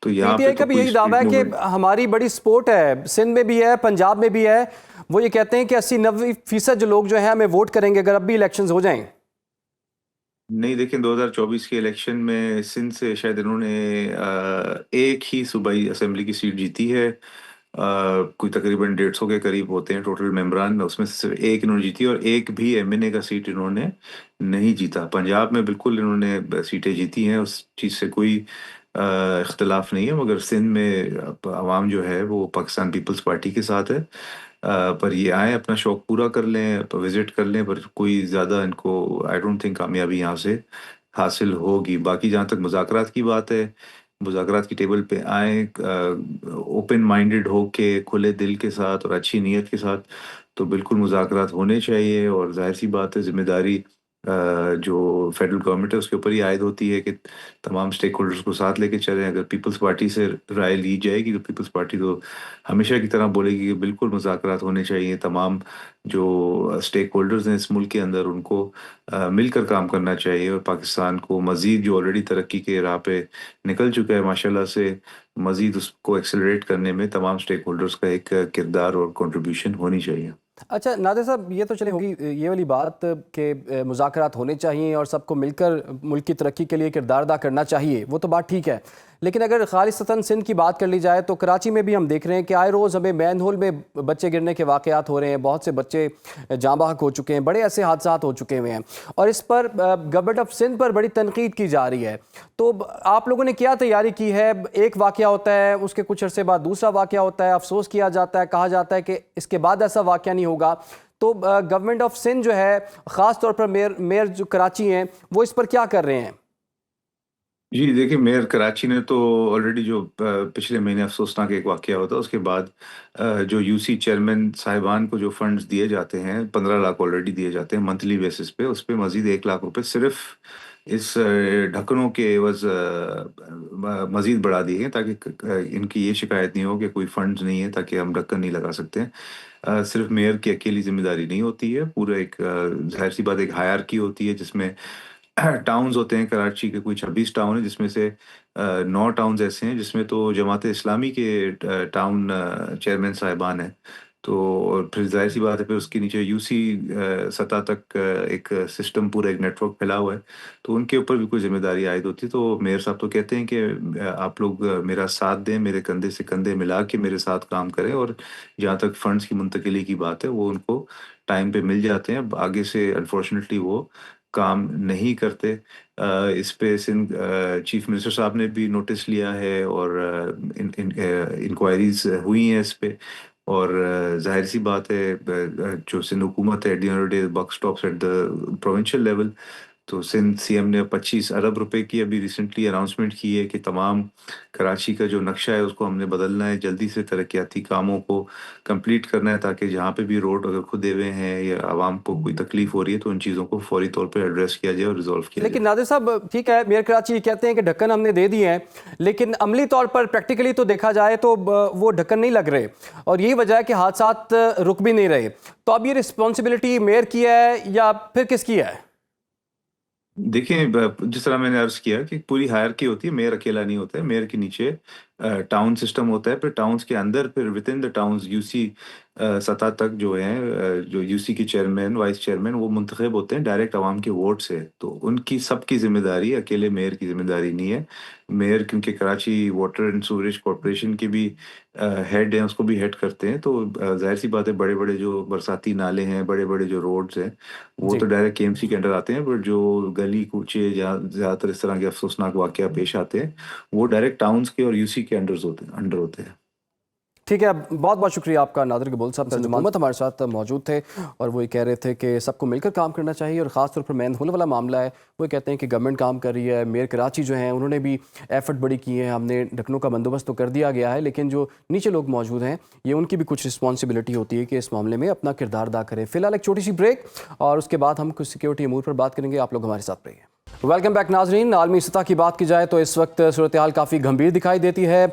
تو پی یہاں ٹی پہ آئی کا تو بھی کوئی یہی دعویٰ اسٹریٹ ہے کہ موومنٹ ہماری بڑی سپورٹ ہے، سندھ میں بھی ہے، پنجاب میں بھی ہے۔ وہ یہ کہتے ہیں کہ 80-90% جو لوگ جو ہیں ہمیں ووٹ کریں گے اگر اب بھی الیکشنز ہو جائیں۔ نہیں دیکھیں 2024 کے الیکشن میں سندھ سے شاید انہوں نے ایک ہی صوبائی اسمبلی کی سیٹ جیتی ہے، کوئی تقریباً 150 کے قریب ہوتے ہیں ٹوٹل ممبران، اس میں سے صرف ایک انہوں نے جیتی، اور ایک بھی ایم این اے کا سیٹ انہوں نے نہیں جیتا۔ پنجاب میں بالکل انہوں نے سیٹیں جیتی ہیں، اس چیز سے کوئی اختلاف نہیں ہے، مگر سندھ میں عوام جو ہے وہ پاکستان پیپلز پارٹی کے ساتھ ہے۔ پر یہ آئیں اپنا شوق پورا کر لیں، وزٹ کر لیں، پر کوئی زیادہ ان کو آئی ڈونٹ تھنک کامیابی یہاں سے حاصل ہوگی۔ باقی جہاں تک مذاکرات کی بات ہے، مذاکرات کی ٹیبل پہ آئیں اوپن مائنڈڈ ہو کے، کھلے دل کے ساتھ اور اچھی نیت کے ساتھ، تو بالکل مذاکرات ہونے چاہیے۔ اور ظاہر سی بات ہے ذمہ داری جو فیڈرل گورنمنٹ ہے اس کے اوپر ہی عائد ہوتی ہے کہ تمام سٹیک ہولڈرز کو ساتھ لے کے چلیں۔ اگر پیپلز پارٹی سے رائے لی جائے گی تو پیپلز پارٹی تو ہمیشہ کی طرح بولے گی کہ بالکل مذاکرات ہونے چاہیے، تمام جو سٹیک ہولڈرز ہیں اس ملک کے اندر ان کو مل کر کام کرنا چاہیے، اور پاکستان کو مزید جو آلریڈی ترقی کے راہ پہ نکل چکا ہے ماشاءاللہ سے، مزید اس کو ایکسلریٹ کرنے میں تمام سٹیک ہولڈرز کا ایک کردار اور کنٹریبیوشن ہونی چاہیے۔ اچھا نادر صاحب، یہ تو چلے ہوگی یہ والی بات کہ مذاکرات ہونے چاہیے اور سب کو مل کر ملک کی ترقی کے لیے کردار ادا کرنا چاہیے، وہ تو بات ٹھیک ہے، لیکن اگر خالصتاً سندھ کی بات کر لی جائے تو کراچی میں بھی ہم دیکھ رہے ہیں کہ آئے روز ہمیں مین ہول میں بچے گرنے کے واقعات ہو رہے ہیں، بہت سے بچے جاں بحق ہو چکے ہیں، بڑے ایسے حادثات ہو چکے ہوئے ہیں، اور اس پر گورنمنٹ آف سندھ پر بڑی تنقید کی جا رہی ہے۔ تو آپ لوگوں نے کیا تیاری کی ہے؟ ایک واقعہ ہوتا ہے، اس کے کچھ عرصے بعد دوسرا واقعہ ہوتا ہے، افسوس کیا جاتا ہے، کہا جاتا ہے کہ اس کے بعد ایسا واقعہ نہیں ہوگا، تو گورنمنٹ آف سندھ جو ہے، خاص طور پر میئر جو کراچی ہیں، وہ اس پر کیا کر رہے ہیں؟ جی دیکھیں، میئر کراچی نے تو آلریڈی جو پچھلے مہینے افسوسناک ایک واقعہ ہوتا ہے اس کے بعد جو یو سی چیئرمین صاحبان کو جو فنڈز دیے جاتے ہیں 15 لاکھ آلریڈی دیے جاتے ہیں منتھلی بیسس پہ، اس پہ مزید 1 لاکھ روپے صرف اس ڈھکنوں کے عوض مزید بڑھا دیے گئے، تاکہ ان کی یہ شکایت نہیں ہو کہ کوئی فنڈز نہیں ہے تاکہ ہم ڈھکن نہیں لگا سکتے۔ صرف میئر کی اکیلی ذمہ داری نہیں ہوتی ہے، پورا ایک ظاہر سی بات ایک ہائرارکی ہوتی ہے جس میں ٹاؤنز ہوتے ہیں۔ کراچی کے کوئی 26 ٹاؤن ہیں، جس میں سے 9 ٹاؤنز ایسے ہیں جس میں تو جماعت اسلامی کے ٹاؤن چیئرمین صاحبان ہیں، تو اور پھر ظاہر سی بات ہے پھر اس کے نیچے یو سی سطح تک ایک سسٹم، پورا ایک نیٹ ورک پھیلا ہوا ہے، تو ان کے اوپر بھی کوئی ذمہ داری عائد ہوتی ہے۔ تو میئر صاحب تو کہتے ہیں کہ آپ لوگ میرا ساتھ دیں، میرے کندھے سے کندھے ملا کے میرے ساتھ کام کریں، اور جہاں تک فنڈز کی منتقلی کی بات ہے وہ ان کو ٹائم پہ مل جاتے ہیں۔ اب آگے سے انفارچونیٹلی وہ کام نہیں کرتے۔ اس پہ سندھ چیف منسٹر صاحب نے بھی نوٹس لیا ہے، اور انکوائریز ہوئی ہیں اس پہ، اور ظاہر سی بات ہے جو سندھ حکومت ہے at the end of the day buck stops at the provincial level. تو سندھ سی ایم نے 25 ارب روپے کی ابھی ریسنٹلی اناؤنسمنٹ کی ہے کہ تمام کراچی کا جو نقشہ ہے اس کو ہم نے بدلنا ہے، جلدی سے ترقیاتی کاموں کو کمپلیٹ کرنا ہے، تاکہ جہاں پہ بھی روڈ اگر کھدے ہوئے ہیں یا عوام کو کوئی تکلیف ہو رہی ہے تو ان چیزوں کو فوری طور پہ ایڈریس کیا جائے اور ریزولو کیا جائے۔ لیکن نادر صاحب ٹھیک ہے، میئر کراچی کہتے ہیں کہ ڈھکن ہم نے دے دی ہیں، لیکن عملی طور پر پریکٹیکلی تو دیکھا جائے تو وہ ڈھکن نہیں لگ رہے، اور یہی وجہ ہے کہ حادثات رک بھی نہیں رہے۔ تو اب یہ رسپانسبلٹی میئر کی ہے یا پھر کس کی ہے؟ دیکھیں، جس طرح میں نے عرض کیا کہ پوری ہائرکی ہوتی ہے، میئر اکیلا نہیں ہوتا ہے، میئر کے نیچے ٹاؤن سسٹم ہوتا ہے، پھر ٹاؤنز کے اندر پھر within the towns U C سطح تک جو ہیں، جو یو سی کے چیئرمین وائس چیئرمین وہ منتخب ہوتے ہیں ڈائریکٹ عوام کے ووٹ سے، تو ان کی سب کی ذمہ داری اکیلے میئر کی ذمہ داری نہیں ہے۔ میئر کیونکہ کراچی واٹر اینڈ سوریج کارپوریشن کے بھی ہیڈ ہیں، اس کو بھی ہیڈ کرتے ہیں، تو ظاہر سی بات ہے بڑے بڑے جو برساتی نالے ہیں، بڑے بڑے جو روڈز ہیں وہ تو ڈائریکٹ کے ایم سی کے انڈر آتے ہیں، پر جو گلی کوچے جہاں زیادہ تر اس طرح کے افسوسناک واقعہ پیش آتے ہیں وہ ڈائریکٹ ٹاؤنز کے اور یو سی کے انڈر ہوتے ہیں۔ ٹھیک ہے، بہت بہت شکریہ آپ کا نادر قبول صاحب، ترجمان حکومت ہمارے ساتھ موجود تھے، اور وہ یہ کہہ رہے تھے کہ سب کو مل کر کام کرنا چاہیے، اور خاص طور پر مین ہول والا معاملہ ہے وہ کہتے ہیں کہ گورنمنٹ کام کر رہی ہے، میئر کراچی جو ہیں انہوں نے بھی ایفرٹ بڑی کی ہے، ہم نے ڈھکنوں کا بندوبست تو کر دیا گیا ہے، لیکن جو نیچے لوگ موجود ہیں یہ ان کی بھی کچھ رسپانسبلٹی ہوتی ہے کہ اس معاملے میں اپنا کردار ادا کریں۔ فی الحال ایک چھوٹی سی بریک، اور اس کے بعد ہم کچھ سیکیورٹی امور پر بات کریں گے، آپ لوگ ہمارے ساتھ رہیے۔ ویلکم بیک ناظرین، عالمی سطح کی بات کی جائے تو اس وقت صورتحال کافی گھمبیر دکھائی دیتی ہے۔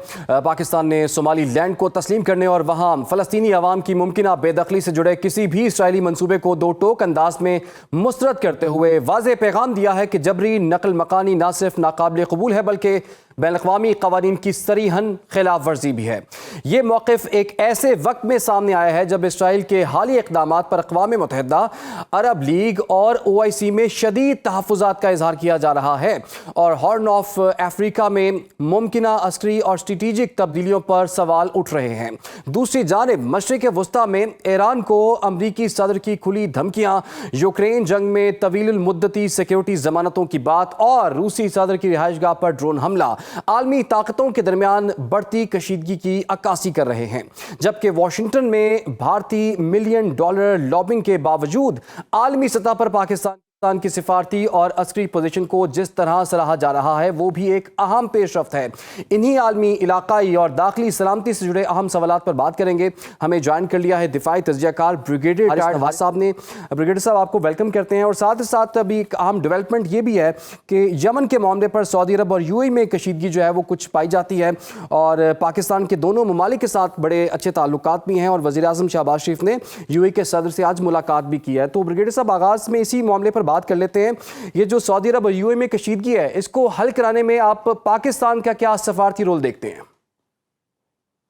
پاکستان نے صومالی لینڈ کو تسلیم کرنے اور وہاں فلسطینی عوام کی ممکنہ بے دخلی سے جڑے کسی بھی اسرائیلی منصوبے کو دو ٹوک انداز میں مسترد کرتے ہوئے واضح پیغام دیا ہے کہ جبری نقل مکانی نہ صرف ناقابل قبول ہے بلکہ بین الاقوامی قوانین کی صریحاً خلاف ورزی بھی ہے۔ یہ موقف ایک ایسے وقت میں سامنے آیا ہے جب اسرائیل کے حالیہ اقدامات پر اقوام متحدہ، عرب لیگ اور OIC میں شدید تحفظات کا اظہار کیا جا رہا ہے اور ہارن آف افریقہ میں ممکنہ عسکری اور اسٹریٹجک تبدیلیوں پر سوال اٹھ رہے ہیں۔ دوسری جانب مشرق وسطیٰ میں ایران کو امریکی صدر کی کھلی دھمکیاں، یوکرین جنگ میں طویل المدتی سیکیورٹی ضمانتوں کی بات اور روسی صدر کی رہائش گاہ پر ڈرون حملہ عالمی طاقتوں کے درمیان بڑھتی کشیدگی کی عکاسی کر رہے ہیں، جبکہ واشنگٹن میں بھارتی $1 ملین لابنگ کے باوجود عالمی سطح پر پاکستان کی سفارتی اور عسکری پوزیشن کو جس طرح سراہا جا رہا ہے وہ بھی ایک اہم پیش رفت ہے۔ انہی عالمی، علاقائی اور داخلی سلامتی سے جڑے اہم سوالات پر بات کریں گے۔ ہمیں جوائن کر لیا ہے دفاعی تجزیہ کار بریگیڈیئر نواز صاحب نے۔ بریگیڈیئر صاحب آپ کو ویلکم کرتے ہیں، اور ساتھ ہی ساتھ ابھی ایک اہم ڈیولپمنٹ یہ بھی ہے کہ یمن کے معاملے پر سعودی عرب اور UAE میں کشیدگی جو ہے وہ کچھ پائی جاتی ہے، اور پاکستان کے دونوں ممالک کے ساتھ بڑے اچھے تعلقات بھی ہیں، اور وزیر اعظم شہباز شریف نے UAE کے صدر سے آج ملاقات بھی کی ہے۔ تو بریگیڈیئر صاحب آغاز میں اسی معاملے پر بات کر لیتے ہیں۔ یہ جو سعودی عرب اور UAE میں کشیدگی ہے، اس کو حل کرانے میں آپ پاکستان کا کیا سفارتی رول دیکھتے ہیں؟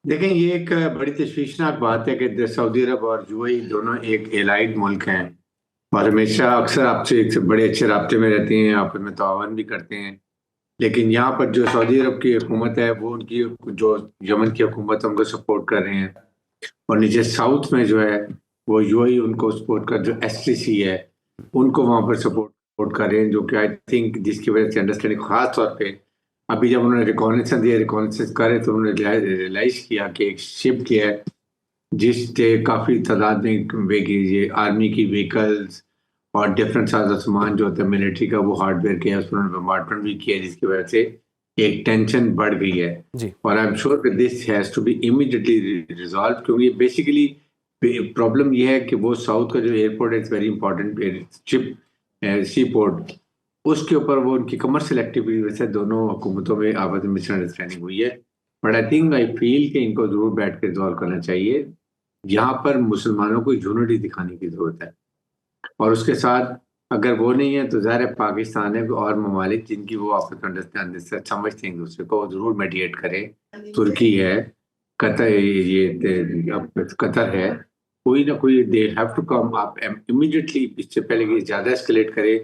دیکھیں، یہ ایک بڑی تشویشناک بات ہے کہ سعودی عرب اور UAE دونوں ایک ایلائڈ ملک ہیں اور ہمیشہ اکثر آپ سے بڑے اچھے رابطے میں رہتے ہیں، آپس میں تعاون بھی کرتے ہیں، لیکن یہاں پر جو سعودی عرب کی حکومت ہے وہ ان کی جو یمن کی حکومت ہے ان کو سپورٹ کر رہے ہیں، اور نیچے ساؤتھ میں جو ہے وہ UAE ان کو سپورٹ کر، جو SCC ہے ان کو وہاں پر سپورٹ کر رہے ہیں، جو کہ آئی تھنک جس کی وجہ سے انڈرسٹینڈنگ خاص طور پہ ابھی جب انہوں نے ریکانسنس کرے تو انہوں نے ریلائز کیا کہ ایک شپ کی ہے جس سے کافی تعداد میں یہ آرمی کی ویکلز اور ڈفرینٹ سازا سامان جو ہوتا ہے ملٹری کا وہ ہارڈ ویئر کیا ہے، اس پر انہوں نے بمبارڈمنٹ بھی کیا ہے، جس کی وجہ سے ایک ٹینشن بڑھ گئی ہے اور آئی ایم شیور کہ this has to be immediately resolve, کیونکہ یہ بیسیکلی پرابلم یہ ہے کہ وہ ساؤتھ کا جو ایئرپورٹ ہے it's very important seaport, اس کے اوپر وہ ان کی کمرشل ایکٹیویٹی وجہ سے دونوں حکومتوں میں آپس میں مس انڈرسٹینڈنگ ہوئی ہے، بٹ آئی فیل کہ ان کو ضرور بیٹھ کے ریزالو کرنا چاہیے۔ یہاں پر مسلمانوں کو یونٹی دکھانے کی ضرورت ہے، اور اس کے ساتھ اگر وہ نہیں ہے تو ظاہر ہے پاکستان ہے اور ممالک جن کی وہ آپس میں انڈرسٹینڈ سمجھتے ہیں دوسرے کو، ضرور میڈیٹ کرے۔ ترکی ہے، قطر ہے، کوئی نہ کوئی they have to come up immediately, اس سے پہلے کہ زیادہ اسکلیٹ کرے،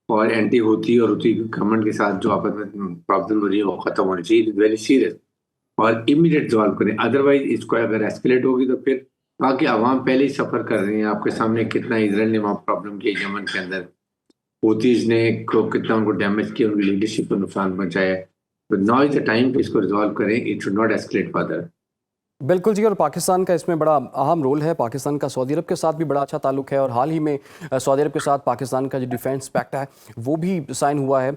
اور اینٹی ہوتی اور ہوتی گورنمنٹ کے ساتھ جو آپس میں پرابلم ہو رہی ہے وہ ختم ہونی چاہیے، ویری سیریس، اور امیڈیٹ سوالو کریں۔ ادروائز اس کو اگر ایسکلیٹ ہوگی تو پھر باقی عوام پہلے ہی سفر کر رہے ہیں، آپ کے سامنے کتنا اسرائیل نے وہاں پرابلم کی یمن کے اندر، ہوتیز نے کتنا ان کو ڈیمیج کیا، ان کی لیڈرشپ کو نقصان پہنچایا، تو ناؤ از دا ٹائم کہ اس کو ریزالو کریں، it should not escalate further. بالکل جی، اور پاکستان کا اس میں بڑا اہم رول ہے۔ پاکستان کا سعودی عرب کے ساتھ بھی بڑا اچھا تعلق ہے، اور حال ہی میں سعودی عرب کے ساتھ پاکستان کا جو ڈیفینس پیکٹ ہے وہ بھی سائن ہوا ہے،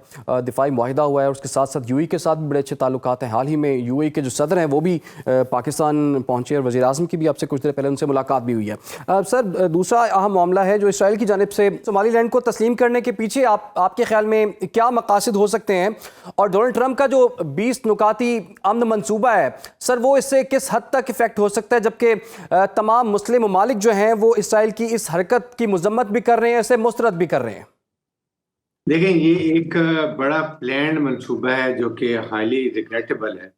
دفاعی معاہدہ ہوا ہے، اور اس کے ساتھ ساتھ UAE کے ساتھ بھی بڑے اچھے تعلقات ہیں۔ حال ہی میں UAE کے جو صدر ہیں وہ بھی پاکستان پہنچے، اور وزیر اعظم کی بھی آپ سے کچھ دیر پہلے ان سے ملاقات بھی ہوئی ہے۔ سر، دوسرا اہم معاملہ ہے جو اسرائیل کی جانب سے صومالی لینڈ کو تسلیم کرنے کے پیچھے آپ کے خیال میں کیا مقاصد ہو سکتے ہیں، اور ڈونلڈ ٹرمپ کا جو 20 نکاتی امن منصوبہ ہے سر، وہ اس سے کس حد تک افیکٹ ہو سکتا ہے، جبکہ تمام مسلم ممالک جو ہیں وہ اسرائیل کی اس حرکت کی مذمت بھی کر رہے ہیں، اسے مسترد بھی کر رہے ہیں؟ دیکھیں، یہ ایک بڑا پلانڈ منصوبہ ہے جو کہ ہائیلی ریگریٹیبل ہے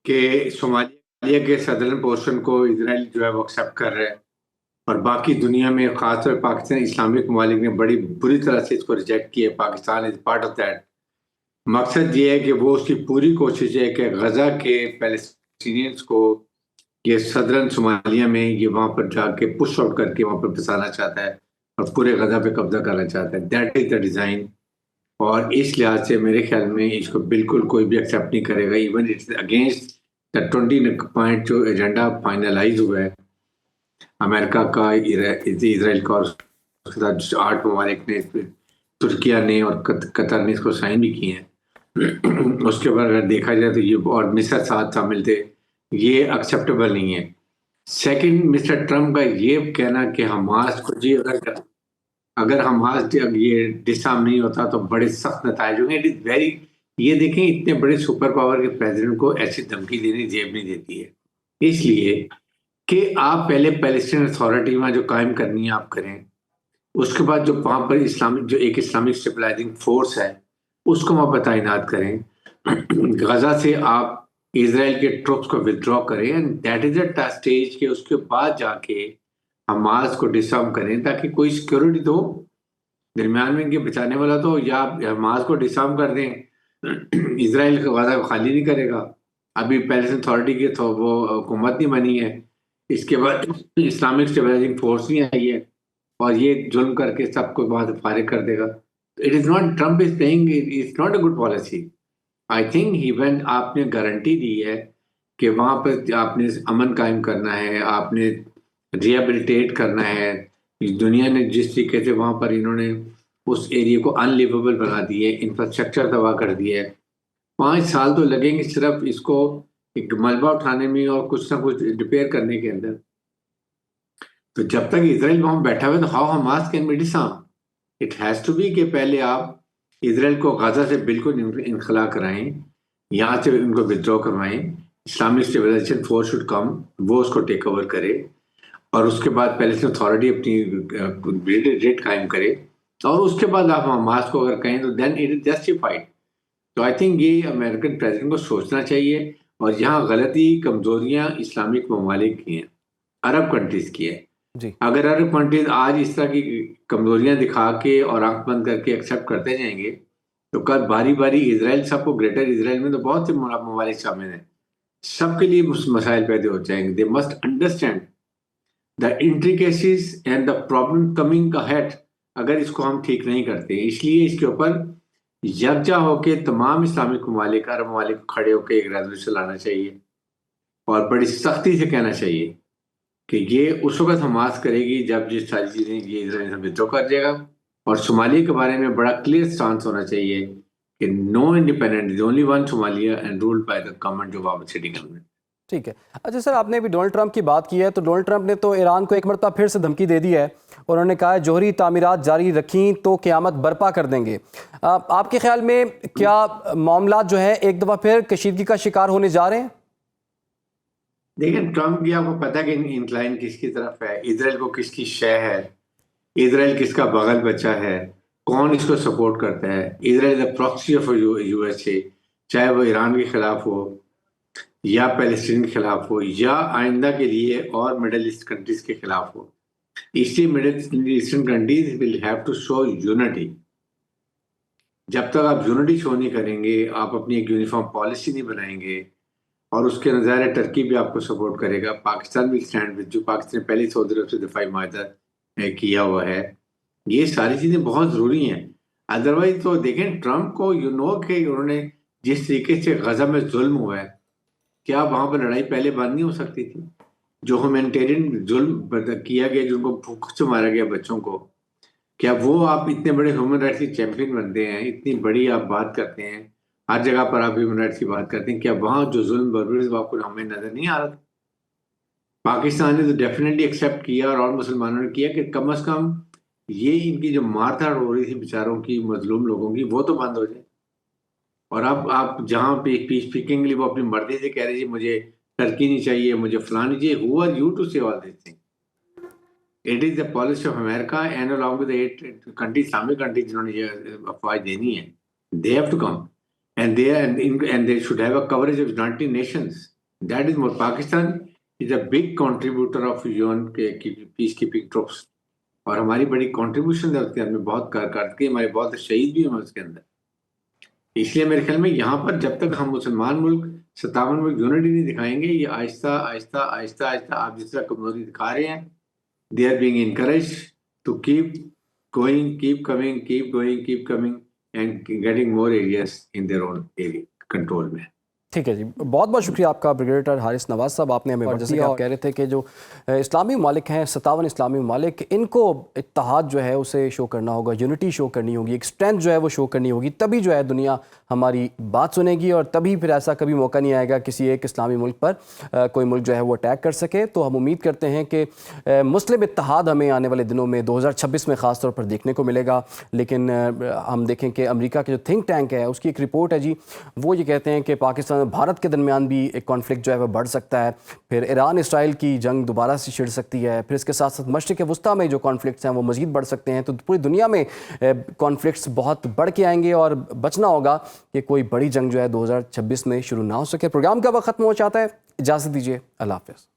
کہ صومالیہ کے سدرن پورشن کو اسرائیل جو ہے وہ ایکسیپٹ کر رہا ہے، اور باقی دنیا میں خاص طور پاکستان اسلامک ممالک نے بڑی بری طرح سے اس کو ریجیکٹ کیا ہے۔ Pakistan is part of that. مقصد یہ ہے کہ وہ اس کی پوری کوشش ہے کہ غزہ کے پیلسٹینینز کو یہ صدرن صومالیہ میں یہ وہاں پر جا کے پش آؤٹ کر کے وہاں پر بسانا چاہتا ہے اور پورے غزہ پہ قبضہ کرنا چاہتا ہے۔ دیٹ از دا ڈیزائن، اور اس لحاظ سے میرے خیال میں اس کو بالکل کوئی بھی ایکسیپٹ نہیں کرے گا، even it's against the 20 point جو ایجنڈا فائنلائز ہوا ہے امریکہ کا، اسرائیل کا، اور اس کے ساتھ 8 ممالک نے، ترکیہ نے اور قطر نے اس کو سائن بھی کیے ہیں۔ اس کے بعد اگر دیکھا جائے تو یہ اور مصر ساتھ شامل تھے، یہ ایکسیپٹیبل نہیں ہے۔ سیکنڈ، مسٹر ٹرمپ کا یہ کہنا کہ حماس کو جی اگر حماس یہ ڈسارم نہیں ہوتا تو بڑے سخت نتائج ہوں گے، یہ دیکھیں اتنے بڑے سپر پاور کے پریزیڈنٹ کو ایسی دھمکی دینی جیب نہیں دیتی ہے، اس لیے کہ آپ پہلے پیلسٹین اتھارٹی وہاں جو قائم کرنی ہے آپ کریں، اس کے بعد جو وہاں پر اسلامک جو ایک اسلامک اسٹیبلائزنگ فورس ہے اس کو وہاں پر تعینات کریں، غزہ سے آپ اسرائیل کے ٹروپس کو ودرا کریں and that is a stage کہ اس کے بعد جا کے حماس کو ڈس آرم کریں تاکہ کوئی سیکورٹی تو درمیان میں ان کے بچانے والا تو، یا حماس کو ڈس آرم کر دیں، اسرائیل کا غزہ خالی نہیں کرے گا. ابھی پیلسٹین اتھارٹی کی تو وہ حکومت نہیں بنی ہے، اس کے بعد اسلامک اسٹیبلائزنگ فورس نہیں آئی ہے اور یہ ظلم کر کے سب کو وہاں سے فارغ کر دے گا. It is not, Trump is saying it's not a good policy. I think even آپ نے گارنٹی دی ہے کہ وہاں پر آپ نے امن قائم کرنا ہے، آپ نے ریہیبلیٹیٹ کرنا ہے. دنیا نے جس طریقے سے وہاں پر انہوں نے اس ایریے کو ان لیویبل بنا دیے، انفراسٹرکچر تباہ کر دیا ہے. 5 سال تو لگیں گے صرف اس کو ایک ملبہ اٹھانے میں اور کچھ نہ کچھ ریپیئر کرنے کے اندر. تو جب تک اسرائیل وہاں بیٹھا ہوا ہے تو how Hamas can be disarm? It has to be کہ پہلے آپ اسرائیل کو غزہ سے بالکل انخلا کرائیں، یہاں سے ان کو ودرا کروائیں، Islamic stabilisation force should come, وہ اس کو ٹیک اوور کرے، اور اس کے بعد پیلسٹین اتھارٹی اپنی ریٹ قائم کرے، اور اس کے بعد آپ حماس کو اگر کہیں تو دین اٹ از جسٹیفائڈ. تو آئی تھنک یہ امریکن پریزیڈنٹ کو سوچنا چاہیے. اور یہاں غلطی کمزوریاں اسلامک ممالک کی ہیں، عرب کنٹریز کی ہے. جی اگر عرب کنٹریز آج اس طرح کی کمزوریاں دکھا کے اور آنکھ بند کر کے ایکسیپٹ کرتے جائیں گے تو کل باری باری اسرائیل، سب کو گریٹر اسرائیل میں تو بہت سے ممالک شامل ہیں، سب کے لیے مسائل پیدا ہو جائیں گے. They must understand the intricacies and the problem coming ahead اگر اس کو ہم ٹھیک نہیں کرتے. اس لیے اس کے اوپر یکجا ہو کے تمام اسلامک ممالک، عرب ممالک کھڑے ہو کے ایک ریزولوشن لانا چاہیے اور بڑی سختی سے کہنا چاہیے کہ یہ اس وقت حماس کرے گی جب یہ ساری چیزیں یہ اسرائیل سے ودرا کر جائے گا. اور صومالیہ کے بارے میں بڑا کلیئر سٹانس ہونا چاہیے کہ no independent, only one Somalia and ruled by the government جو وہاں سٹی گورنمنٹ. ٹھیک ہے. اچھا سر، آپ نے بھی ڈونلڈ ٹرمپ کی بات کی ہے، تو ڈونلڈ ٹرمپ نے تو ایران کو ایک مرتبہ پھر سے دھمکی دے دی ہے، انہوں نے کہا ہے جوہری تعمیرات جاری رکھیں تو قیامت برپا کر دیں گے. آپ کے خیال میں کیا معاملات جو ہے ایک دفعہ پھر کشیدگی کا شکار ہونے جا رہے ہیں؟ دیکھیں ٹرمپ کی آپ کو پتہ کہ انکلائن کس کی طرف ہے، اسرائیل کو کس کی شے ہے، اسرائیل کس کا بغل بچہ ہے، کون اس کو سپورٹ کرتا ہے. Israel is a proxy of U S A, چاہے وہ ایران کے خلاف ہو یا پیلسٹین کے خلاف ہو یا آئندہ کے لیے اور مڈل ایسٹ کنٹریز کے خلاف ہو. اس لیے Middle Eastern countries will have to show unity. جب تک آپ یونٹی شو نہیں کریں گے، آپ اپنی ایک یونیفارم پالیسی نہیں بنائیں گے، اور اس کے نظارے ٹرکی بھی آپ کو سپورٹ کرے گا، پاکستان بھی اسٹینڈ وتھ، جو پاکستان پہلے سعودی عرب سے دفاعی معاہدہ کیا ہوا ہے. یہ ساری چیزیں بہت ضروری ہیں. ادروائز تو دیکھیں ٹرمپ کو کہ انہوں نے جس طریقے سے غزہ میں ظلم ہوا ہے، کیا وہاں پر لڑائی پہلے بند نہیں ہو سکتی تھی؟ جو ہیومینٹیرین ظلم کیا گیا، جن کو بھوک سے مارا گیا بچوں کو، کیا وہ آپ اتنے بڑے ہیومن رائٹس کے چیمپئن بنتے ہیں، اتنی بڑی آپ بات کرتے ہیں، ہر جگہ پر آپ ہیومن رائٹس کی بات کرتے ہیں، کیا وہاں جو ظلم بربریت آپ کو ہمیں نظر نہیں آ رہا تھا؟ پاکستان نے تو ڈیفینیٹلی ایکسیپٹ کیا اور مسلمانوں نے کیا کہ کم از کم یہ ان کی جو مار دھاڑ ہو رہی تھی بیچاروں کی، مظلوم لوگوں کی، وہ تو بند ہو جائے. اور اب آپ جہاں پہ پیس اسپیکنگ لیے وہ اپنی مرضی سے کہہ رہے جی مجھے ٹرکی نہیں چاہیے، مجھے فلاں نہیں چاہیے. Who are you to say all these thing? It is the policy of America and along with the 8 countries, Islamic countries جنہوں نے یہ افواج دینی ہے. they have to come and they should have a coverage of United Nations. That is more. Pakistan is a big contributor of UN peacekeeping troops. اور ہماری بڑی کنٹریبیوشن ہے اس کے اندر، بہت کارکردگی، ہمارے بہت شہید بھی ہیں اس کے اندر. اس لیے میرے خیال میں یہاں پر جب تک ہم مسلمان ملک 57 ملک یونٹی نہیں دکھائیں گے، یہ آہستہ آہستہ آہستہ آہستہ آپ جس طرح کمزوری دکھا رہے ہیں، they are being encouraged to keep going, keep coming, keep going, keep coming and getting more areas in their own area control میں. ٹھیک ہے جی، بہت بہت شکریہ آپ کا بریگیڈیٹر حارث نواز صاحب. آپ نے ہمیں جیسے کہ آپ کہہ رہے تھے کہ جو اسلامی ممالک ہیں، 57 اسلامی ممالک، ان کو اتحاد جو ہے اسے شو کرنا ہوگا، یونٹی شو کرنی ہوگی، ایک اسٹرینتھ جو ہے وہ شو کرنی ہوگی، تبھی جو ہے دنیا ہماری بات سنے گی، اور تبھی پھر ایسا کبھی موقع نہیں آئے گا کسی ایک اسلامی ملک پر کوئی ملک جو ہے وہ اٹیک کر سکے. تو ہم امید کرتے ہیں کہ مسلم اتحاد ہمیں آنے والے دنوں میں 2026 میں خاص طور پر دیکھنے کو ملے گا. لیکن ہم دیکھیں کہ امریکہ کے جو تھنک ٹینک ہے اس کی ایک رپورٹ ہے جی، وہ یہ کہتے ہیں کہ پاکستان بھارت کے درمیان بھی ایک کانفلکٹ جو ہے وہ بڑھ سکتا ہے، پھر ایران اسرائیل کی جنگ دوبارہ سے چھڑ سکتی ہے، پھر اس کے ساتھ ساتھ مشرق وسطیٰ میں جو کانفلکٹس ہیں وہ مزید بڑھ سکتے ہیں، تو پوری دنیا میں کانفلکٹس بہت بڑھ کے آئیں گے اور بچنا ہوگا کہ کوئی بڑی جنگ جو ہے 2026 میں شروع نہ ہو سکے۔ پروگرام کا وقت ختم ہو جاتا ہے، اجازت دیجیے، اللہ حافظ۔